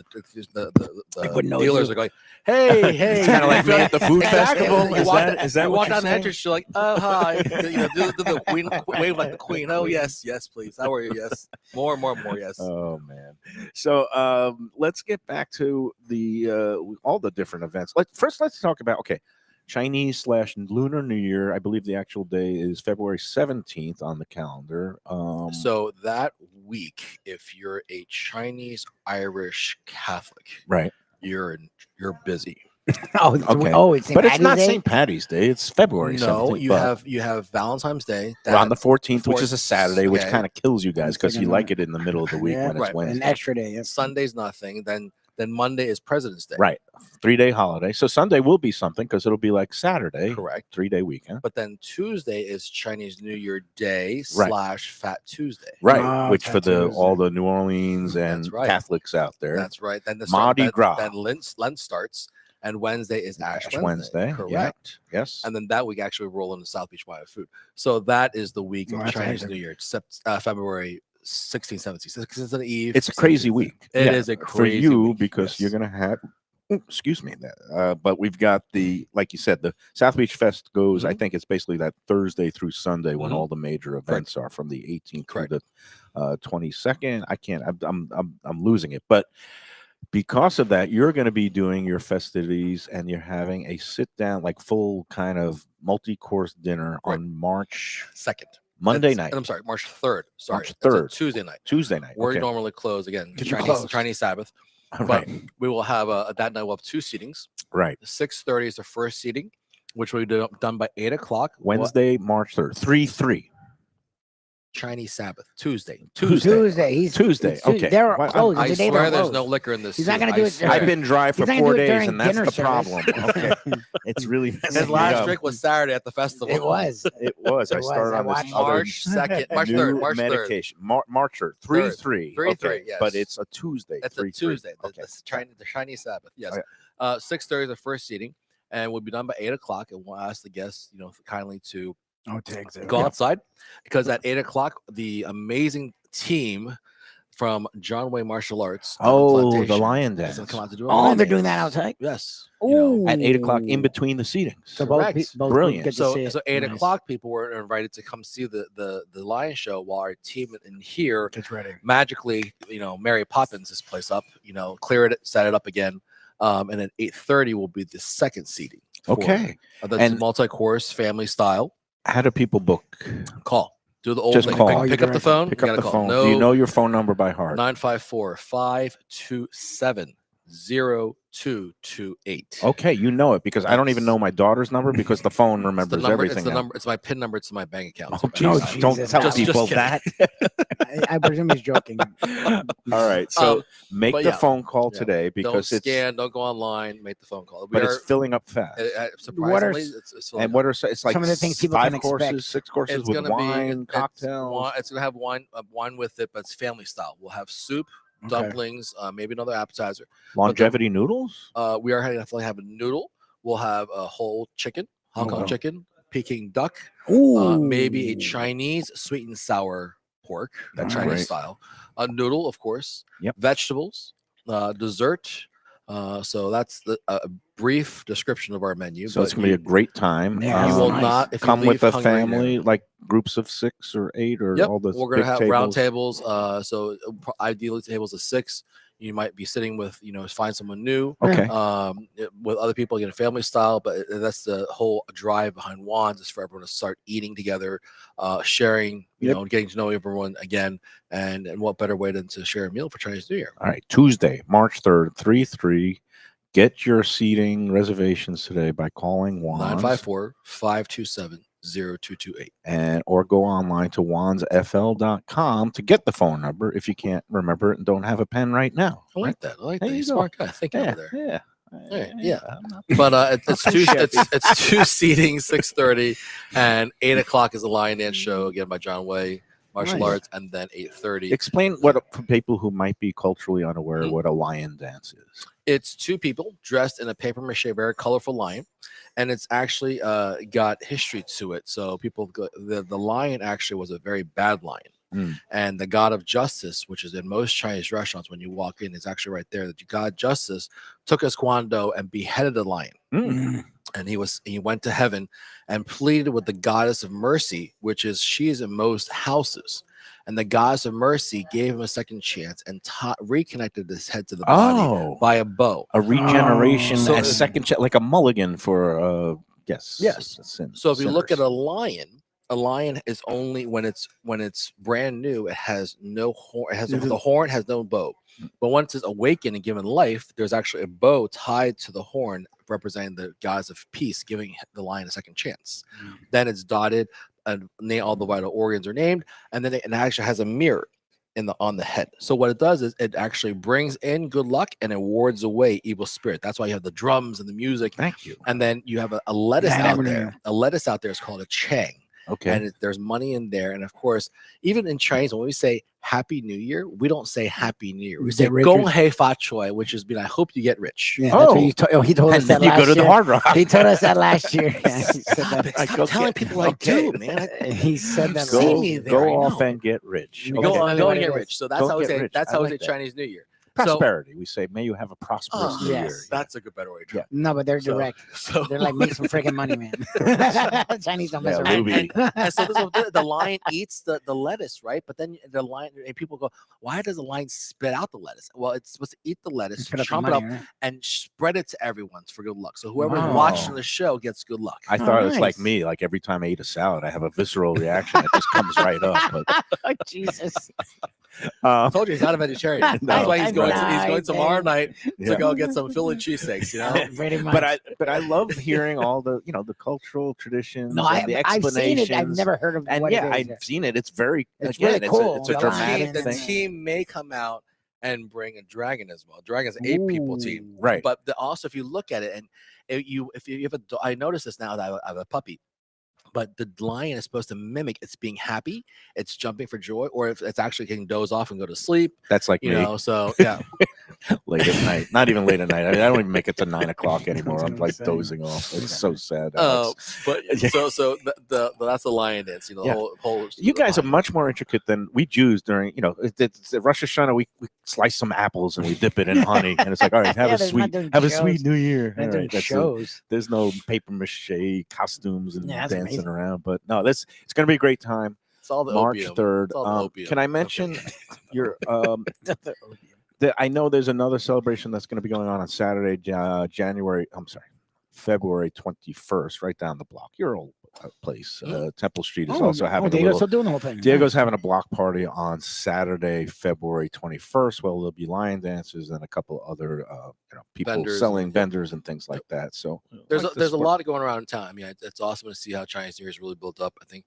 Like, wouldn't know dealers you. are going, hey, hey. It's kind of like me at the food Exactly. festival. You Is walk, that you what walk you're down the saying? entrance, you're like, oh, hi. Do the queen, wave like the queen. Oh, yes, please. How are you? Yes. More, yes. Oh man! So let's get back to the all the different events. Let's talk about Chinese/Lunar New Year. I believe the actual day is February 17th on the calendar. So that week, if you're a Chinese Irish Catholic, right. you're busy. Oh, Okay. It's St. But it's Patty's not Day? St. Patty's Day. It's February 17th. No, you but have Valentine's Day. we're on the 14th, which is a Fourth, Saturday, which okay. kind of kills you guys because you Second like it in the middle of the week Yeah. when it's Right. Wednesday. An extra day. Yeah. Sunday's nothing. Then Monday is President's Day. Right. 3-day holiday. So Sunday will be something because it'll be like Saturday. Correct. 3-day weekend. But then Tuesday is Chinese New Year Day Right. / Fat Tuesday. Right. Oh, Which for Fat all the New Orleans and That's right. Catholics out there. That's right. Then the Mardi Gras. Then Lent starts, and Wednesday is Ash Wednesday. Correct. Yeah. Yes. And then that week actually roll into South Beach Mayo food. So that is the week Oh, of that's Chinese amazing. New Year, February 16, 17. It's an eve. It's a crazy week. It Yeah, is a for crazy you week, because yes. you're going to have. Excuse me. But we've got like you said, the South Beach Fest goes. I think it's basically that Thursday through Sunday when all the major events are from the 18th Correct. to the 22nd. I can't. I'm losing it, but. Because of that, you're going to be doing your festivities and you're having a sit down, like full kind of multi-course dinner Right. on March 2nd. Monday That's- night, I'm sorry, March 3rd. Sorry. March That's a 3rd. Tuesday night. Tuesday night. We're Okay. normally closed again. Because you're closed. Chinese Sabbath. But Right. we will have that night we'll have 2 seatings. Right. 6:30 is the first seating, which will be done by 8 o'clock. Wednesday, March 3rd. 3-3. Chinese Sabbath. Tuesday. Tuesday. Tuesday. Okay. They're Well, closed. I It's a day swear they're there's no closed. liquor in this. He's not suit. gonna do I it swear. I've been dry for He's not gonna 4 do it days, during and that's dinner the service. problem. Okay. It's really His messing me last up. drink was Saturday at the festival. It was. It was. I It was. started I on this watched other March 2nd. March new 3rd. March 3rd. medication. March 3rd. 3-3. 3-3, Okay. yes. But it's a Tuesday. It's a 3-3. Tuesday. Okay. The Chinese Sabbath. Yes. Okay. 6:30 is the first seating, and we'll be done by 8 o'clock. And we'll ask the guests, kindly to Oh, take it. go outside because at 8 o'clock, the amazing team from John Way Martial Arts. Oh, the Plantation lion is dance. gonna come out to do a Oh, lion they're dance. doing that outside. Yes. At 8 o'clock in between the seatings. So both, Correct. both Brilliant. get to see So it. 8 Nice. o'clock, people were invited to come see the lion show while our team in here Gets ready. magically, Mary Poppins this place up, clear it, set it up again. And then 8:30 will be the second seating. Okay. That's And- multi-course, family style. How do people book? Call. Do the old Just thing. call. Pick up the phone. Pick you up gotta the call. phone. No, Do you know your phone number by heart? 954-527-0228. Okay, you know it because I don't even know my daughter's number because the phone It's the remembers number. everything. It's the now. number. It's my PIN number. It's my bank account. Oh, It's my No, bank account. don't Jesus, tell just people kidding. that. I presume he's joking. All right, so make but the yeah. phone call Yeah. today Don't because it's scan. Don't go online. Make the phone call. but it's filling up fast. Surprisingly, it's filling And up. what are it's like Some of the things people 5 can courses, expect? 6 courses It's with gonna wine, be cocktails. It's gonna have wine with it, but it's family style. We'll have soup, Okay. dumplings, maybe another appetizer. Longevity noodles? We are definitely have a noodle. We'll have a whole chicken, Hong Kong Okay. chicken, Peking duck, Ooh. maybe a Chinese sweet and sour pork, that That's Chinese great. style, a noodle, of course, Yep. vegetables, dessert. So that's a brief description of our menu. So it's but going to be a great time. Yeah, you will nice. not if come you with leave a hungry family, there. like groups of 6 or 8 or Yep, all the we're gonna big have tables. round tables. So ideally tables of 6. You might be sitting with, find someone new. Okay. With other people, family style. But that's the whole drive behind Wands is for everyone to start eating together, sharing, and getting to know everyone again. And what better way than to share a meal for Chinese New Year? All right, Tuesday, March 3rd, 3-3. Get your seating reservations today by calling Wands 954-527-0228. and or go online to wansfl.com to get the phone number if you can't remember it and don't have a pen right now. I like that. I like There that. you He's a go. smart guy. Thinking Yeah, over there. yeah. Yeah. I'm not- But it's Too two shabby. it's 2 seating, 6:30, and 8:00 is the Lion Dance show again by John Way, martial Nice. arts, and then 8:30. Explain what for people who might be culturally unaware Mhm. what a lion dance is. It's 2 people dressed in a paper mache, very colorful lion, and it's actually got history to it. So the lion actually was a very bad lion. Mm. And the god of justice, which is in most Chinese restaurants when you walk in, is actually right there. The god justice took his kwando and beheaded the lion. Mm. And he went to heaven and pleaded with the goddess of mercy, which is she is in most houses. And the goddess of mercy gave him a second chance and reconnected his head to the body Oh, by a bow. a regeneration, So a it's- second like a mulligan for yes. Yes. sin- So if you look at sinners. a lion is only when it's brand new, it has no horn, it has Mhm. the horn has no bow. But once it's awakened and given life, there's actually a bow tied to the horn representing the gods of peace, giving the lion a second chance. Then it's dotted and all the vital organs are named, and then it actually has a mirror on the head. So what it does is it actually brings in good luck and it wards away evil spirit. That's why you have the drums and the music. Thank you. And then you have a lettuce Yeah, I out never knew there. that. A lettuce out there is called a chang. Okay. And there's money in there. And of course, even in Chinese, when we say Happy New Year, we don't say Happy New Year. We say Get rich Gong or- Hei Fa Choi, which is I hope you get rich. Yeah, that's what he told us and that then you last go to the year. Hard Rock. He told us that last year. Yeah, he said Stop that. it. Like, Stop go telling get- people I okay. do, man. He said that See go last me year. there, go I off know. and get rich. You Go Okay. on, go What and it get is. rich. So that's Go how we get say rich. that's I how we like say that. Chinese New Year. Prosperity. We say, may you have a prosperous Oh, new yes. year. That's a good better way to Yeah. No, but they're So- direct. So They're like, make some freaking money, man. Chinese don't mess Yeah, around. Ruby. and so the lion eats the lettuce, right? But then the lion and people go, why does the lion spit out the lettuce? Well, it's supposed to eat the lettuce, Put up the chomp it money, up, right? and spread it to everyone for good luck. So whoever's Wow. watching the show gets good luck. I thought it's like nice. me. Like every time I eat a salad, I have a visceral reaction. It just comes right up. But Oh, Jesus. I told you he's not a vegetarian. That's No, why he's going. right. He's going tomorrow night yeah. to go get some Philly cheesesteaks. You know, Pretty much. But I love hearing all the the cultural traditions no, and the I've seen explanations. it. I've never heard of And what yeah, it is. I've seen it. It's very It's again, really cool. It's a The dramatic the thing. team may come out and bring a dragon as well. Dragon's an 8-people team, Ooh. Right. But also, if you look at it, and if you have I noticed this now that I have a puppy. But the lion is supposed to mimic it's being happy, it's jumping for joy, or if it's actually can doze off and go to sleep. That's like You me know, so yeah. late at night. Not even late at night. I mean, I don't even make it to 9 o'clock anymore. I'm like Same. dozing off. It's so sad. But Yeah. so that's the lion dance. The Yeah. whole. You guys are behind it. much more intricate than we Jews during, it's Rosh Hashanah. We slice some apples and we dip it in honey. And it's like, all right, Yeah, have they're not doing a shows. sweet new year. They're All doing right, that's it. shows. There's no paper mache costumes and Yeah, that's dancing amazing. around. But no, it's going to be a great time. It's all the March opium. 3rd. It's all the opium. Can I Okay. mention your I know there's another celebration that's going to be going on Saturday, February February 21st, right down the block. Your old place, Temple Street, is Oh, also having a Diego's little. still doing the whole thing. Diego's having a block party on Saturday, February 21st. Well, there'll be lion dances and a couple other, people Vendors selling and- vendors and things like that. So There's like to a support- lot going around in town. I mean, it's awesome to see how Chinese New Year's really built up. I think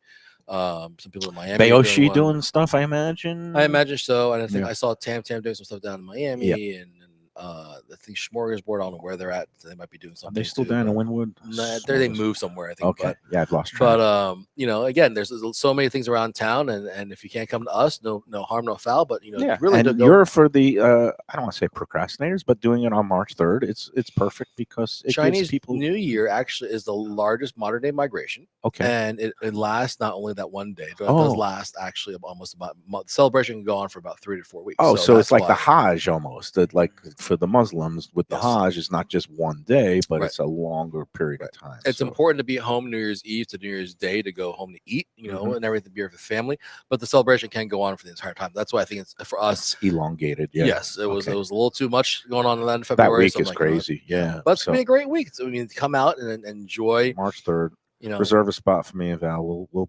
some people in Miami. are Bayoshi one. doing stuff, I imagine. I imagine so, and I think Yeah. I saw Tam doing some stuff down in Miami, and I think Smorgasbord. I don't know where they're at. So they might be doing Are something. they still too, down in but- Wynwood? Nah, they moved somewhere, I think. Okay. Yeah, I've lost track. But again, there's so many things around town, and if you can't come to us, no harm, no foul. But yeah, really, and to go- you're for the I don't want to say procrastinators, but doing it on March 3rd, it's perfect because it Chinese gives people. New Year actually is the largest modern day migration, Okay. and it lasts not only that one day, but it Oh. does last actually almost about the celebration can go on for about 3 to 4 weeks. Oh, so it's that's like the why- Hajj almost. That like for the Muslims with the Yes. Hajj, it's not just one day, but Right. it's a longer period of time. It's So important to be home New Year's Eve to New Year's Day to go home to eat, Mhm. and everything, be with the family. But the celebration can go on for the entire time. That's why I think it's for us. it's elongated. Yeah. Yes, it was Okay. a little too much going on in that in That February. week so I'm is like, crazy. Yeah. but it's So gonna be a great week. So, I mean, come out and enjoy. March 3rd. Reserve a spot for me and Val. We'll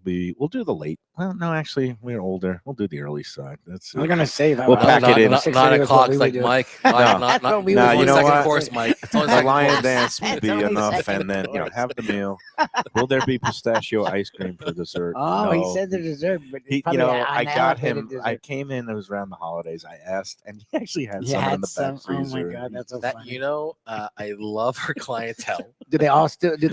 do the late. Well, no, actually, we're older. We'll do the early side. That's I was gonna say that. We'll but pack it in. 9 o'clock. It's like Mike. That's what we would Not do. You know second what? course, Mike. It's only the second lion course. dance would be It's only enough, second and then course. have the meal. Will there be pistachio ice cream for dessert? Oh, he No. said the dessert, but He, probably I got him. unallocated I dessert. came in. It was around the holidays. I asked, and he actually had You some in had the back some? freezer. Oh my god, that's so That funny. I love her clientele. Do they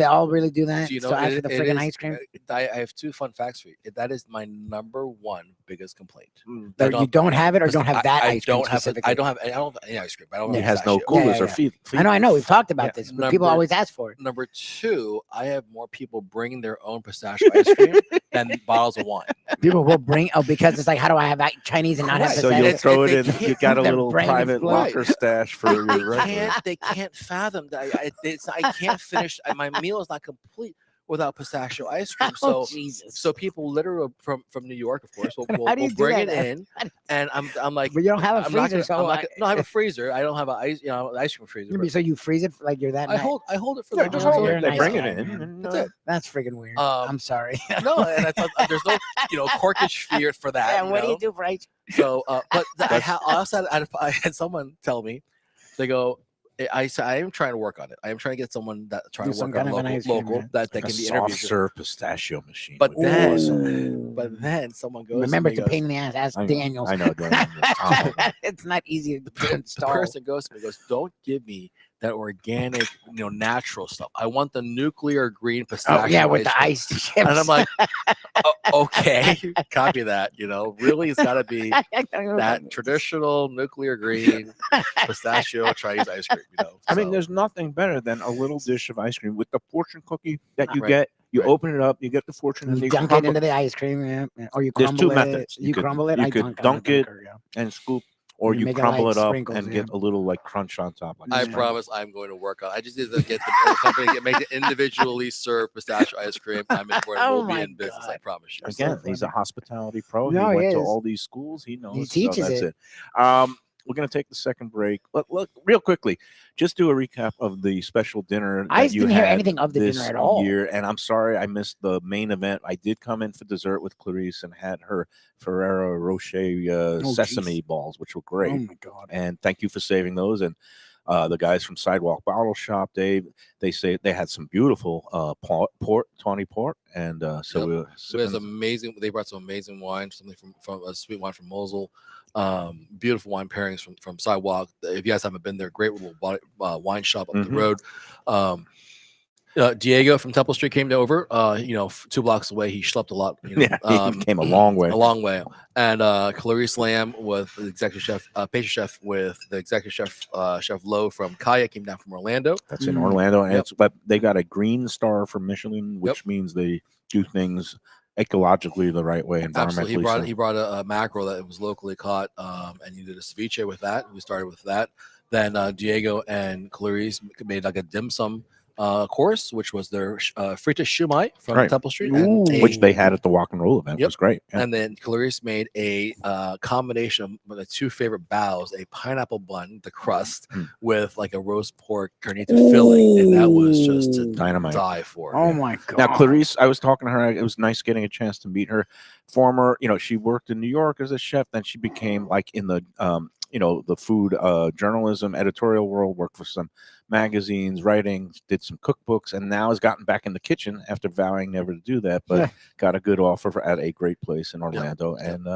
all really do that? Do you know, so ask for it- the it friggin' is- ice cream. I have 2 fun facts for you. That is my number 1 biggest complaint. That you don't have it or don't have that I ice cream don't have. specifically? I don't have any ice cream. I don't. He have has no pistachio. coolers yeah, or yeah. feet. I know. We've talked about Yeah. this, but people Number- always ask for it. Number 2, I have more people bringing their own pistachio ice cream than bottles of wine. People will bring because it's like, how do I have Chinese and not have Correct. So pistachio? you'll It's- throw it- it they in. You can't- got a their little brain private explodes. locker stash for your regular. They can't fathom that. I can't finish. My meal is not complete without pistachio ice cream. Oh, So Jesus. so people literally from New York, of course, will How do you do bring it that? in, and I'm like, But you don't have a I'm not freezer, gonna, so I'm not gonna, no, I have a freezer. I don't have an ice cream freezer. but so you freeze it like you're that. I hold it for Yeah, the just Oh, hold you're it. a They nice bring guy, it in. man. and, That's it. That's freaking weird. Um, I'm sorry. No, and I thought there's no corkage fear for that. Yeah, you what do know? you do for ice? So, but I also had someone tell me, they go, I am trying to work on it. I am trying to get someone that trying Do to some work on kind of an ice cream, local yeah. that like can a be soft interviewed. serve pistachio machine. But would be then- awesome. But then someone goes, Remember, to it's me, a pain in the ass. Ask I know, Daniels. I know. Tom. It's not easy to the install. person goes to me, goes, don't give me that organic, natural stuff. I want the nuclear green pistachio. Oh yeah, with the cream." ice chips. And I'm like, okay, copy that. Really, it's got to be that traditional nuclear green pistachio Chinese ice cream. I mean, so- there's nothing better than a little dish of ice cream with the fortune cookie that you Right. get. You Right. open it up, you get the fortune, and You you dunk it crumble into the ice cream, yeah. Or you There's crumble two it. methods. You crumble it. You I could dunk dunk it, dunker, yeah. and scoop, or You you make it crumble like it up sprinkles, and yeah. get a little like crunch on top. Like I that. promise I'm going to work on. I just need to get the company make the individually served pistachio ice cream. I'm in for it. Oh We'll be my in business. I God. promise you. so Again, he's a funny. hospitality pro. No, he he went to is. all these schools. He knows. So teaches that's it. We're going to take the second break. Look, real quickly, just do a recap of the special dinner. I that you didn't hear had anything of the this dinner at all. year, and I'm sorry I missed the main event. I did come in for dessert with Clarice and had her Ferrero Rocher sesame geez. balls, which were great. Oh my god. And thank you for saving those. And the guys from Sidewalk Bottle Shop, they say they had some beautiful tawny port, and so Yep. we were It was sipping- amazing. They brought some amazing wine, something from a sweet wine from Mosul. Beautiful wine pairings from Sidewalk. If you guys haven't been there, great little wine shop up the Mhm. road. Diego from Temple Street came over. 2 blocks away. He schlepped a lot. Yeah, he came a long way. A long way. And Clarice Lamb with the executive chef, pastry chef with the executive chef, Chef Lowe from Kaya, came down from Orlando. That's in Mm. Orlando, and Yep. but they got a green star from Michelin, which means they do things ecologically the right way, Absolutely. environmentally. He brought a mackerel that was locally caught, and he did a ceviche with that. We started with that. Then Diego and Clarice made like a dim sum course, which was their fritas shumai from Right. Temple Street, Ooh. and Which they had at the Rock and Roll event. It Yep. was great. Yeah. And then Clarice made a combination of the two favorite bows: a pineapple bun, the crust, Mm. with like a roast pork carnita filling, and that was just to Dynamite. die for. Oh my god! Now, Clarice, I was talking to her. It was nice getting a chance to meet her. Former, she worked in New York as a chef. Then she became like in the, the food journalism editorial world. Worked for some magazines, writing, did some cookbooks, and now has gotten back in the kitchen after vowing never to do that. But Yeah. got a good offer at a great place in Orlando, Yep. and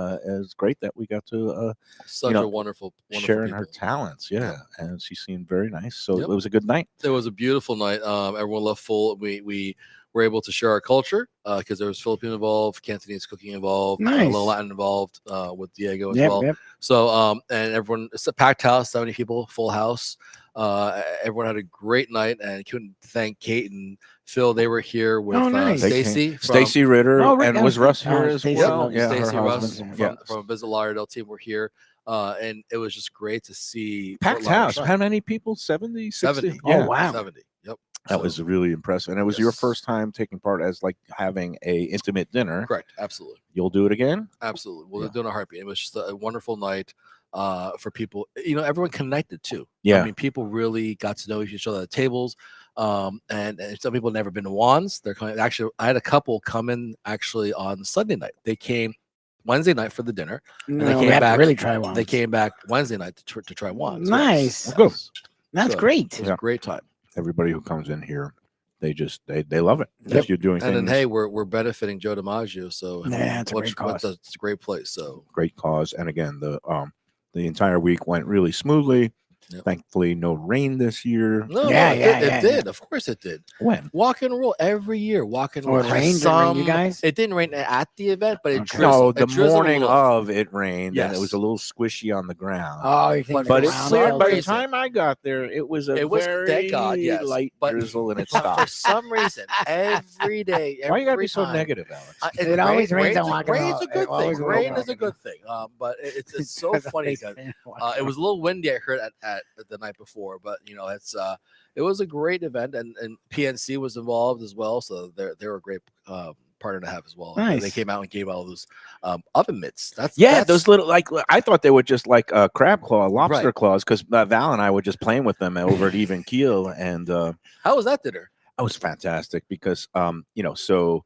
it's great that we got to Such a wonderful sharing people. her talents. Yeah, and she seemed very nice. So Yep. it was a good night. It was a beautiful night. Everyone left full. We were able to share our culture because there was Filipino involved, Cantonese cooking involved, a Nice. little Latin involved with Diego as Yep, well. yep. So and everyone, it's a packed house, 70 people, full house. Everyone had a great night, and couldn't thank Kate and Phil. They were here with Oh, nice. Stacy. Stacy Ritter, Oh, Rick- and oh, was Russ here oh, as Stacey well? Russ. Yeah, her Stacy Russ husband. from Visit Lauderdale team were here, and it was just great to see Packed Fort Lauderdale house. shine. How many people? 70, 60? 70. Yeah. Oh wow! 70. Yep. That So, was really impressive. And it was your Yes. first time taking part as like having a intimate dinner. correct. Absolutely. You'll do it again? Absolutely. Well, Yeah. they're doing a heartbeat. It was just a wonderful night for people. Everyone connected too. Yeah. I mean, people really got to know each other at tables. And some people have never been to Wands. They're coming. Actually, I had a couple come in actually on Sunday night. They came Wednesday night for the dinner. No, they we came have back- to really try one. They came back Wednesday night to try Wands. Nice. Yes. Good. That's So, great. It was Yeah. a great time. Everybody who comes in here, they love it. Yep. Because you're doing And then things, hey, we're benefiting Joe DiMaggio. So Yeah, it's a great cause. It's a great place. So great cause. And again, the entire week went really smoothly. Yep. Thankfully, no rain this year. no, Yeah, it yeah, did. yeah, It did. Of course, it did. When? Walk and roll every year. Walk and Oh, roll. it Had rained? Did it rain, you guys? It didn't rain at the event, but it Okay. drizzled. No, It the drizzled a morning little. of it rained, and it was Yes. a little squishy on the ground. Oh, you think But the it ground cleared felt by the it? time I got there. It was a It was- very thank God, yes, light but- drizzle, and it But stopped. for some reason, every day, Why you gotta every be so time- negative, Alex? It always rains on rain's Walk and rain's Roll. a good It always thing. rains Rain on is a Walk good thing. But it's so Because funny always because rains on Walk it and was a little windy. I heard at the night before, but it's it was a great event, and PNC was involved as well, so they're a great partner to have as well. And They Nice. came out and gave all those oven mitts. That's Those little I thought they were just like crab claw, lobster Right. claws, because Val and I were just playing with them over at Even Keel, and How was that dinner? it was fantastic because so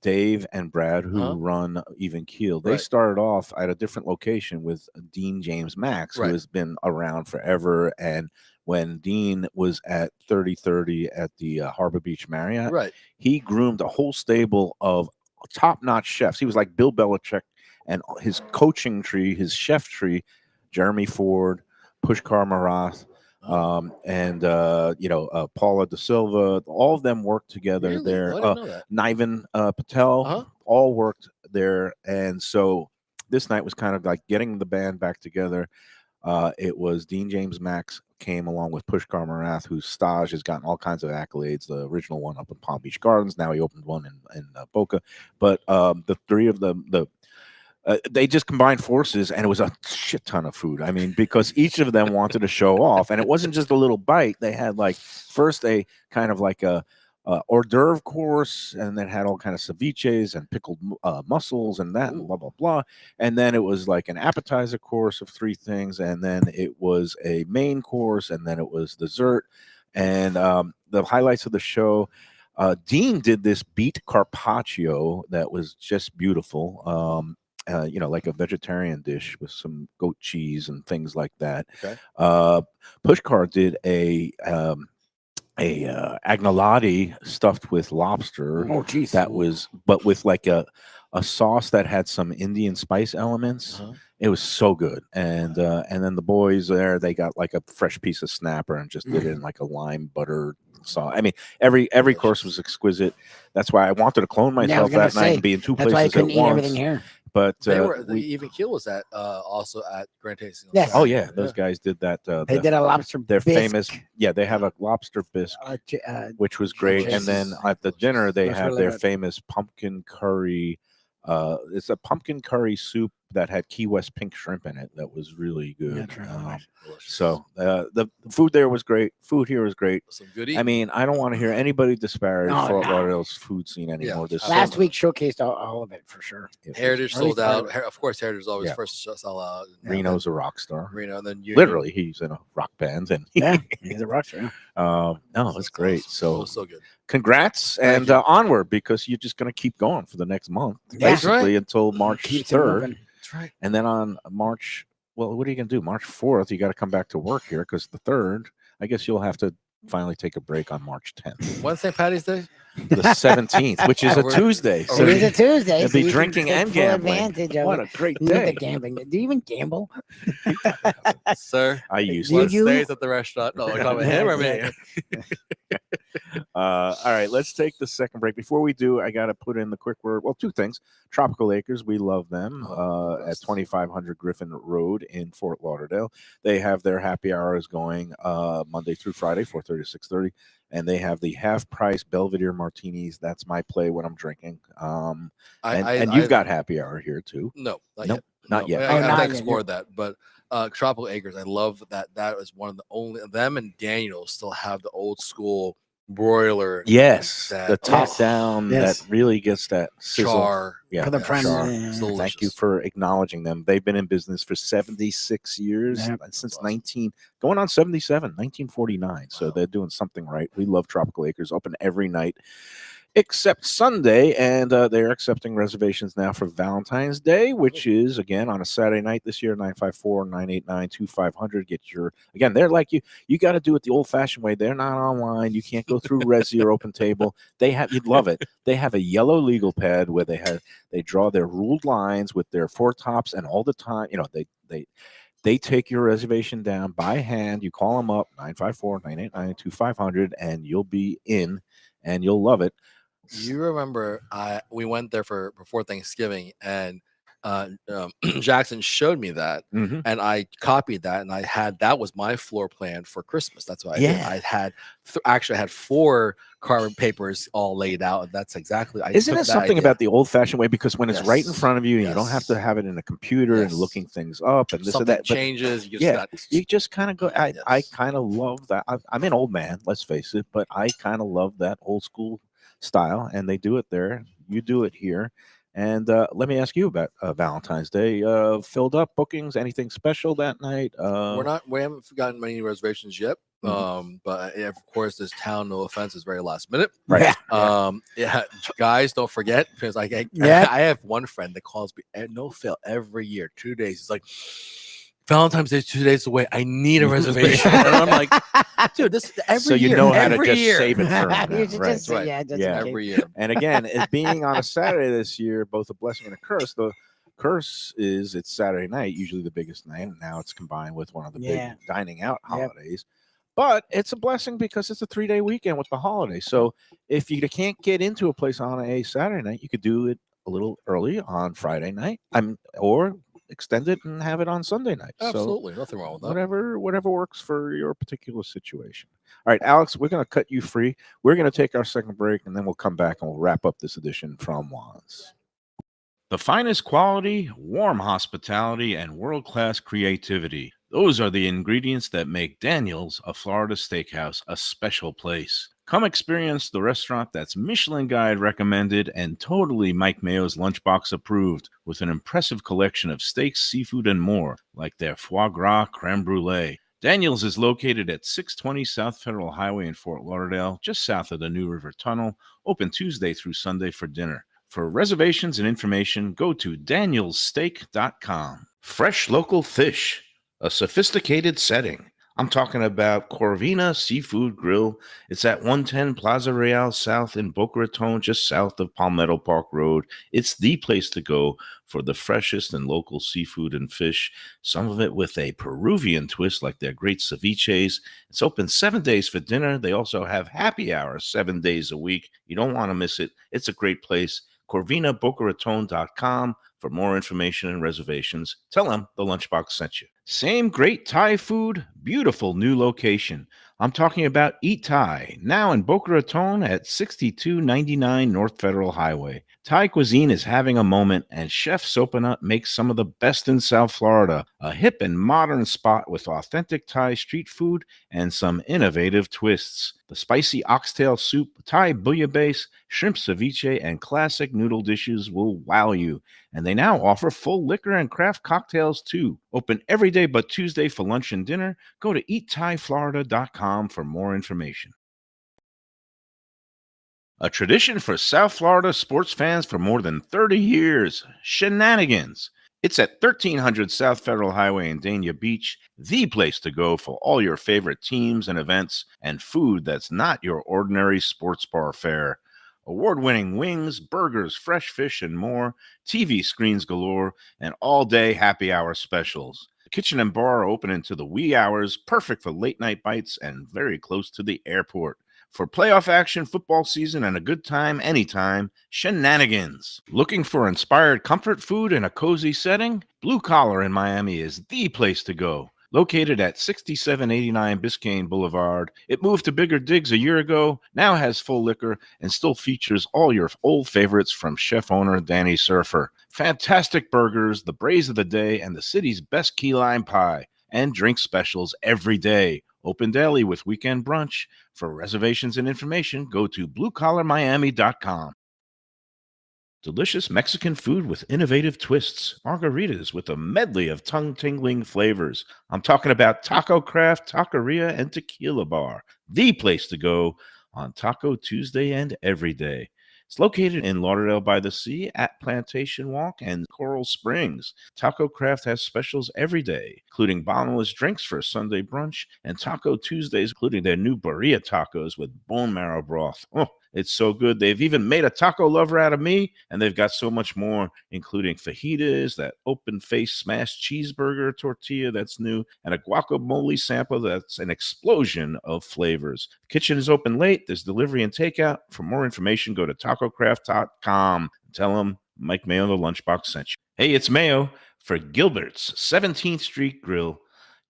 Dave and Brad, who Uh-huh. run Even Keel, they Right. started off at a different location with Dean James Max, Right. who has been around forever. And when Dean was at 3030 at the Harbor Beach Marriott, Right. he groomed a whole stable of top-notch chefs. He was like Bill Belichick, and his coaching tree, his chef tree, Jeremy Ford, Pushkar Marath, and Paula De Silva, all of them worked together Really? there. Oh, I didn't know that. Niven Patel, Uh-huh. all worked there, and so this night was kind of like getting the band back together. It was Dean James Max came along with Pushkar Marath, whose stage has gotten all kinds of accolades. The original one up in Palm Beach Gardens. Now he opened one in Boca. But the three of them, they just combined forces, and it was a shit ton of food. I mean, because each of them wanted to show off, and it wasn't just a little bite. They had like first a kind of like a hors d'oeuvre course, and then had all kind of ceviches and pickled mussels and that, and blah blah blah. And then it was like an appetizer course of 3 things, and then it was a main course, and then it was dessert. And the highlights of the show. Dean did this beet carpaccio that was just beautiful. Like a vegetarian dish with some goat cheese and things like that. Okay. Pushkar did a agnolotti stuffed with lobster. Oh, geez. That was, but with like a sauce that had some Indian spice elements. Uh-huh. It was so good. And then the boys there, they got like a fresh piece of snapper and just did it in like a lime butter sauce. I mean, every course was exquisite. That's why I wanted to clone myself gonna that night say, and be in 2 That's why I places couldn't at eat once. everything here. But They were we- Even Keel was at also at Grand Tasting. on Yes. oh Saturday. yeah, those guys did that. They did a lobster. They're bisque, famous. Yeah, they have a lobster bisque, which was great. And then at the dinner, they That's have really their good. famous pumpkin curry. It's a pumpkin curry soup that had Key West pink shrimp in it. That was really good. That's really nice. So the food there was great. Food here was great. Some good I eating. mean, I don't want to hear anybody disparage No, Fort no. Lauderdale's food scene anymore. This Last summer. week showcased all of it for sure. Heritage Or at least sold part out. of it. Of course, Heritage is always Yeah. first to sell out. Reno's a rock star. Reno, and then Literally, he's in a rock band, and Yeah, he's a rock star. no, it's great. So so good. congrats and you. onward, because you're just going to keep going for the next month, Yeah. basically until March Keeps it 3rd, moving. That's right. and then on March. Well, what are you going to do? March 4th, you got to come back to work here because the 3rd. I guess you'll have to finally take a break on March 10th, When's St. Patty's Day? the 17th, which is a We're- Tuesday. Oh, So It is a Tuesday. you'll so be you can drinking take and full gambling. advantage of What it. a great Look at day! the gambling. Do you even gamble? Sir, I used Do to. one you? stays at the restaurant. No, we're talking about him or me? All right, let's take the second break. Before we do, I got to put in the quick word. Well, two things. Tropical Acres, we love them at 2500 Griffin Road in Fort Lauderdale. They have their happy hours going Monday through Friday, 4:30 to 6:30, and they have the half price Belvedere martinis. That's my play when I'm drinking. And you've got happy hour here too. No, not Nope, yet. not yet. I Oh, not have to yet. explore that, but Tropical Acres, I love that. That is one of the only them and Daniel still have the old school broiler. Yes, that- the top Yes. down Yes. that really gets that sizzle. char. Yeah, For the yeah, prime- char. yeah, yeah, yeah. Delicious. Thank you for acknowledging them. They've been in business for 76 years, Yep. since Awesome. going on 77, 1949. So Wow. they're doing something right. We love Tropical Acres, open every night except Sunday, and they're accepting reservations now for Valentine's Day, which is again on a Saturday night this year. 954-989-2500. Get your, again, they're like you got to do it the old-fashioned way. They're not online. You can't go through Resi or Open Table. You'd love it. They have a yellow legal pad where they draw their ruled lines with their four tops, and all the time, they take your reservation down by hand. You call them up, 954-989-2500, and you'll be in, and you'll love it. You remember we went there before Thanksgiving, and Jackson showed me that, Mhm. and I copied that, and that was my floor plan for Christmas. That's what I did. Yeah. I had actually I had 4 carbon papers all laid out, and that's exactly. Isn't it something about the old-fashioned way? Because when it's right in Yes. front of you, and you don't have to Yes. have it in a computer and Yes. looking things up and this something or that. But changes? You just yeah, got, you just kind of go. I Yes. kind of love that. I'm an old man, let's face it, but I kind of love that old school style, and they do it there. You do it here. And let me ask you about Valentine's Day. Filled up bookings? Anything special that night? we haven't gotten many reservations yet. Mhm. But of course, this town, no offense, is very last minute. Right. Yeah, guys, don't forget, because Yeah. I have one friend that calls me no fail every year, 2 days. It's like, Valentine's Day is 2 days away. I need a reservation. And I'm like, dude, this every So you year, know how to every just year. save it for them, You should right. just say, Right. yeah, just Yeah. in case. Every year. And again, it being on a Saturday this year, both a blessing and a curse. The curse is it's Saturday night, usually the biggest night, and now it's combined with one of the Yeah. big dining out Yep. holidays. But it's a blessing because it's a 3-day weekend with the holiday. So if you can't get into a place on a Saturday night, you could do it a little early on Friday night, or extend it and have it on Sunday night. So Absolutely, nothing wrong with that. whatever works for your particular situation. All right, Alex, we're going to cut you free. We're going to take our second break, and then we'll come back and we'll wrap up this edition from Wans. The finest quality, warm hospitality, and world-class creativity. Those are the ingredients that make Daniel's, a Florida steakhouse, a special place. Come experience the restaurant that's Michelin Guide recommended and totally Mike Mayo's Lunchbox approved, with an impressive collection of steaks, seafood, and more, like their foie gras creme brulee. Daniel's is located at 620 South Federal Highway in Fort Lauderdale, just south of the New River Tunnel, open Tuesday through Sunday for dinner. For reservations and information, go to danielssteak.com. Fresh local fish, a sophisticated setting. I'm talking about Corvina Seafood Grill. It's at 110 Plaza Real South in Boca Raton, just south of Palmetto Park Road. It's the place to go for the freshest and local seafood and fish, some of it with a Peruvian twist like their great ceviches. It's open 7 days for dinner. They also have happy hours 7 days a week. You don't want to miss it. It's a great place. CorvinaBocaRaton.com for more information and reservations. Tell them the Lunchbox sent you. Same great Thai food, beautiful new location. I'm talking about Eat Thai, now in Boca Raton at 6299 North Federal Highway. Thai cuisine is having a moment, and Chef Sopanut makes some of the best in South Florida. A hip and modern spot with authentic Thai street food and some innovative twists. The spicy oxtail soup, Thai bouillabaisse, shrimp ceviche, and classic noodle dishes will wow you. And they now offer full liquor and craft cocktails too. Open every day but Tuesday for lunch and dinner. Go to eatthaiflorida.com for more information. A tradition for South Florida sports fans for more than 30 years, Shenanigans. It's at 1300 South Federal Highway in Dania Beach, the place to go for all your favorite teams and events and food that's not your ordinary sports bar fare. Award-winning wings, burgers, fresh fish, and more, TV screens galore, and all-day happy hour specials. The kitchen and bar are open into the wee hours, perfect for late-night bites and very close to the airport. For playoff action, football season, and a good time anytime, Shenanigans. Looking for inspired comfort food in a cozy setting? Blue Collar in Miami is the place to go. Located at 6789 Biscayne Boulevard, it moved to bigger digs a year ago, now has full liquor, and still features all your old favorites from chef owner Danny Surfer. Fantastic burgers, the braise of the day, and the city's best key lime pie. And drink specials every day. Open daily with weekend brunch. For reservations and information, go to bluecollarmiami.com. Delicious Mexican food with innovative twists. Margaritas with a medley of tongue-tingling flavors. I'm talking about Taco Craft, Taqueria, and Tequila Bar. The place to go on Taco Tuesday and every day. It's located in Lauderdale by the Sea at Plantation Walk and Coral Springs. Taco Craft has specials every day, including bottomless drinks for Sunday brunch and Taco Tuesdays, including their new burrito tacos with bone marrow broth. Oh, it's so good. They've even made a taco lover out of me, and they've got so much more, including fajitas, that open-faced smashed cheeseburger tortilla that's new, and a guacamole sample that's an explosion of flavors. The kitchen is open late. There's delivery and takeout. For more information, go to tacocraft.com. Tell them Mike Mayo, the Lunchbox, sent you. Hey, it's Mayo for Gilbert's 17th Street Grill.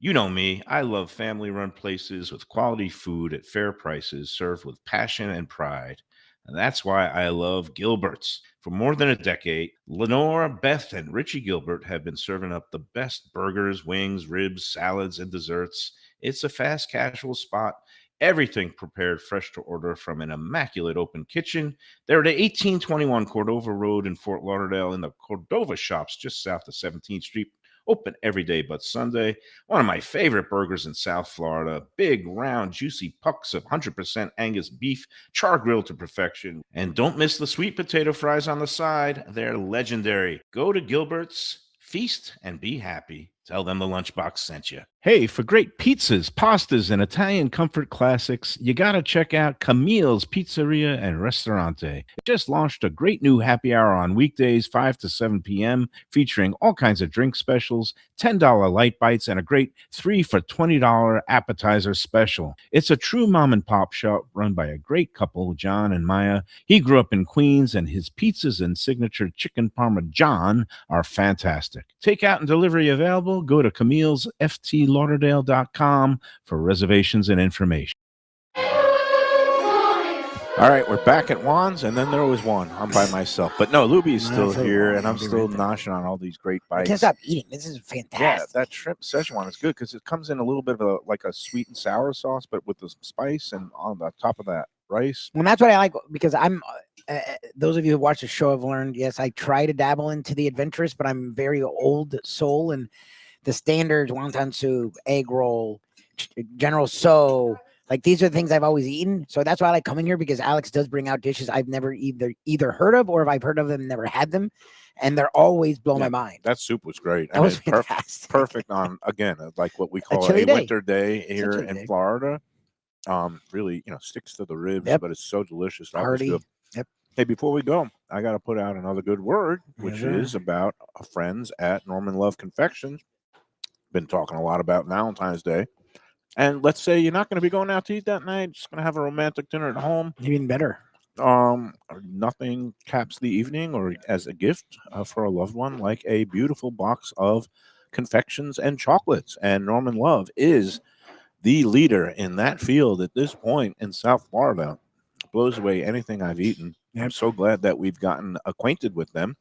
You know me, I love family-run places with quality food at fair prices served with passion and pride. And that's why I love Gilbert's. For more than a decade, Lenore, Beth, and Richie Gilbert have been serving up the best burgers, wings, ribs, salads, and desserts. It's a fast casual spot. Everything prepared fresh to order from an immaculate open kitchen. They're at 1821 Cordova Road in Fort Lauderdale in the Cordova Shops just south of 17th Street. Open every day but Sunday. One of my favorite burgers in South Florida. Big, round, juicy pucks of 100% Angus beef, char grilled to perfection. And don't miss the sweet potato fries on the side. They're legendary. Go to Gilbert's, feast, and be happy. Tell them the Lunchbox sent you. Hey, for great pizzas, pastas, and Italian comfort classics, you got to check out Camille's Pizzeria and Restaurante. It just launched a great new happy hour on weekdays, 5 to 7 p.m., featuring all kinds of drink specials, $10 light bites, and a great 3 for $20 appetizer special. It's a true mom-and-pop shop run by a great couple, John and Maya. He grew up in Queens, and his pizzas and signature chicken parmesan are fantastic. Takeout and delivery available. Go to Camille's ftlauderdale.com for reservations and information. All right, we're back at Wans, and then there was one. I'm by myself. But no, Luby's still here, and I'm still noshing on all these great bites. I can't stop eating. This is fantastic. Yeah, that shrimp Szechuan is good because it comes in a little bit of like a sweet and sour sauce, but with the spice and on the top of that rice. Well, that's what I like because I'm. Those of you who watch the show have learned. Yes, I try to dabble into the adventurous, but I'm very old soul, and the standards: wonton soup, egg roll, General So. Like these are the things I've always eaten. So that's why I like coming here because Alex does bring out dishes I've never either heard of or if I've heard of them, never had them. And they're always blow my mind. That soup was great. That was fantastic. Perfect on, again, like what we call a winter day here in Florida. Really, sticks to the ribs, but it's so delicious. Hearty. Yep. Hey, before we go, I got to put out another good word, which is about our friends at Norman Love Confections. Been talking a lot about Valentine's Day. And let's say you're not going to be going out to eat that night, just going to have a romantic dinner at home. Even better. Nothing caps the evening or as a gift for a loved one like a beautiful box of confections and chocolates. And Norman Love is the leader in that field at this point in South Florida. Blows away anything I've eaten. I'm Yep. so glad that we've gotten acquainted with them.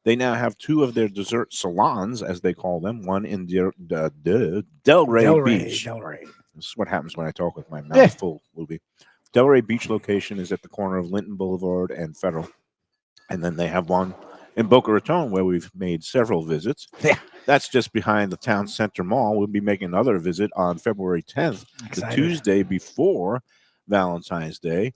They now have 2 of their dessert salons, as they call them, one in Delray Beach. Delray. This is what happens when I talk with my mouth Yeah. full, Luby. Delray Beach location is at the corner of Linton Boulevard and Federal. And then they have one in Boca Raton where we've made several visits. Yeah. That's just behind the town center mall. We'll be making another visit on February 10th, Excited. the Tuesday before Valentine's Day.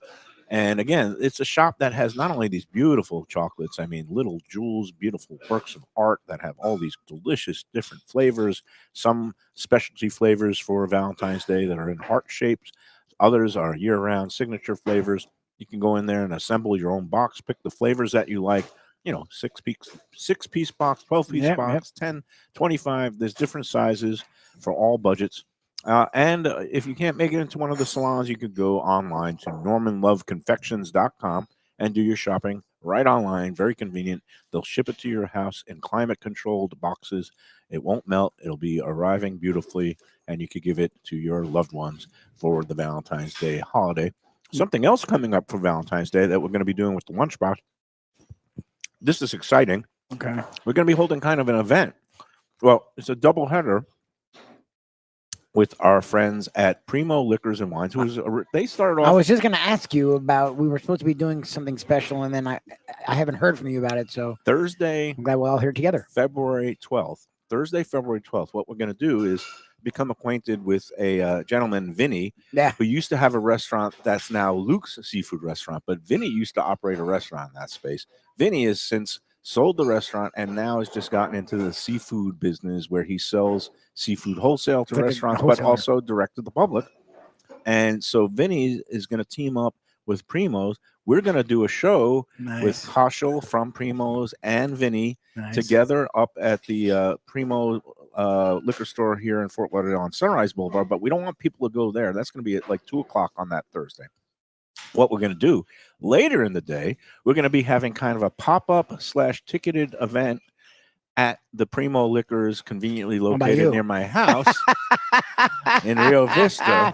And again, it's a shop that has not only these beautiful chocolates, I mean, little jewels, beautiful works of art that have all these delicious different flavors, some specialty flavors for Valentine's Day that are in heart shapes. Others are year-round signature flavors. You can go in there and assemble your own box, pick the flavors that you like, 6-piece box, 12-piece Yep, box, 10, 25. There's different sizes for all budgets. And if you can't make it into one of the salons, you could go online to normanloveconfections.com and do your shopping right online. Very convenient. They'll ship it to your house in climate-controlled boxes. It won't melt. It'll be arriving beautifully, and you could give it to your loved ones for the Valentine's Day holiday. Something else coming up for Valentine's Day that we're going to be doing with the Lunchbox. This is exciting. Okay. We're going to be holding kind of an event. Well, it's a double header with our friends at Primo Liquors and Wines. They started off. I was just going to ask you about. We were supposed to be doing something special, and then I haven't heard from you about it. So Thursday, I'm glad we're all here together. February 12th. Thursday, February 12th. What we're going to do is become acquainted with a gentleman, Vinny, Yeah. who used to have a restaurant that's now Luke's Seafood Restaurant. But Vinny used to operate a restaurant in that space. Vinny has since sold the restaurant and now has just gotten into the seafood business where he sells seafood wholesale to Like a restaurants, but wholesaler. also direct to the public. And so Vinny is going to team up with Primo's. We're going to do a show Nice. with Koshel from Primo's and Vinny Nice. together up at the Primo liquor store here in Fort Lauderdale on Sunrise Boulevard. But we don't want people to go there. That's going to be at like 2:00 on that Thursday. What we're going to do later in the day, we're going to be having kind of a pop-up / ticketed event at the Primo Liquors, conveniently about located you? near my house in Rio Vista.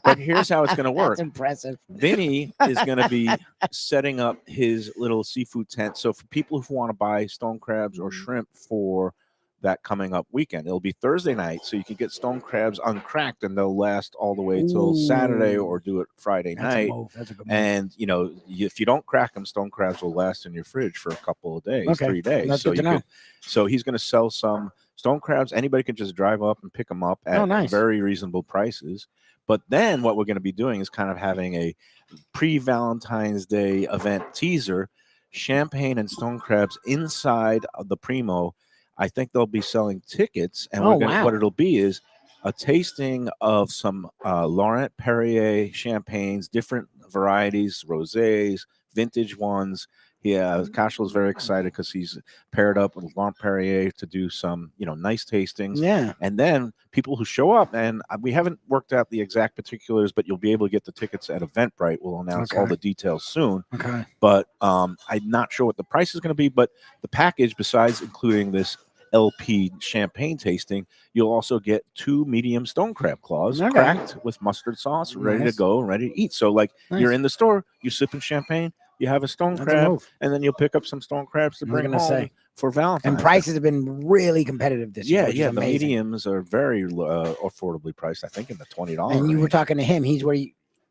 But here's how it's going to work. That's impressive. Vinny is going to be setting up his little seafood tent. So for people who want to buy stone crabs or shrimp for that coming up weekend, it'll be Thursday night. So you can get stone crabs uncracked and they'll last all the way till Saturday, or do it Friday That's night. a move. That's a good move. And if you don't crack them, stone crabs will last in your fridge for a couple of days, Okay. 3 days. That's So good to know. so he's going to sell some stone crabs. Anybody can just drive up and pick them up at nice. very reasonable prices. But then what we're going to be doing is kind of having a pre-Valentine's Day event teaser, champagne and stone crabs inside of the Primo. I think they'll be selling tickets, and what it'll be is a tasting of some Laurent Perrier champagnes, different varieties, rosés, vintage ones. Cashel is very excited because he's paired up with Laurent Perrier to do some, nice tastings. Yeah. And then people who show up, and we haven't worked out the exact particulars, but you'll be able to get the tickets at Eventbrite. We'll announce all the details soon. Okay. But I'm not sure what the price is going to be. But the package, besides including this LP champagne tasting, you'll also get 2 medium stone crab claws cracked with mustard sauce, ready to go, ready to eat. So you're in the store, you're sipping champagne, you have a stone crab, and then you'll pick up some stone crabs to bring home for Valentine's. And prices have been really competitive this year. Yeah. The mediums are very affordably priced. I think in the $20. And you were talking to him. He's where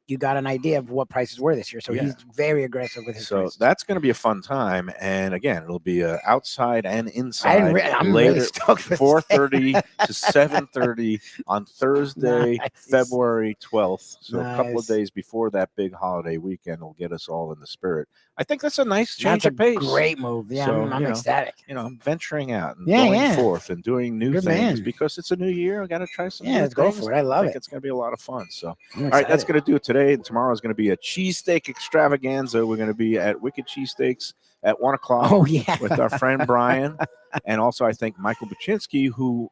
you got an idea of what prices were this year. So he's very aggressive with his prices. That's going to be a fun time. And again, it'll be outside and inside. I'm later, really stoked for 4:30 to 7:30 on Thursday, February 12th. So a couple of days before that big holiday weekend will get us all in the spirit. I think that's a nice change of pace. Great move. Yeah, So, I'm ecstatic. I'm venturing out and going forth and doing new things because it's a new year. I got to try some new let's go things. for it. I love it. It's going to be a lot of fun. So, I'm all right, that's excited. going to do it today. And tomorrow is going to be a cheesesteak extravaganza. We're going to be at Wicked Cheesesteaks at 1:00. Oh, yeah. With our friend Brian. And also, I think Michael Baczynski, who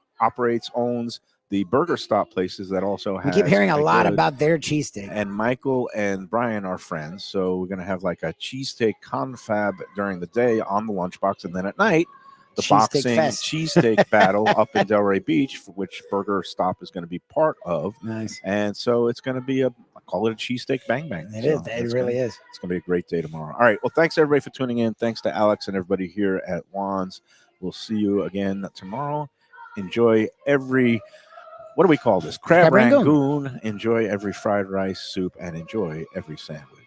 owns the Burger Stop places that also have. We keep hearing a lot about their cheesesteak. And Michael and Brian are friends. So we're going to have like a cheesesteak confab during the day on the Lunchbox. And then at night, the Cheesesteak boxing fest. cheesesteak battle up in Delray Beach, for which Burger Stop is going to be part of. Nice. And so it's going to be I call it a cheesesteak bang bang. It is. It really is. It's going to be a great day tomorrow. All right. Well, thanks everybody for tuning in. Thanks to Alex and everybody here at Wans. We'll see you again tomorrow. Enjoy every, what do we call this? Crab Rangoon. rangoon. Enjoy every fried rice soup and enjoy every sandwich.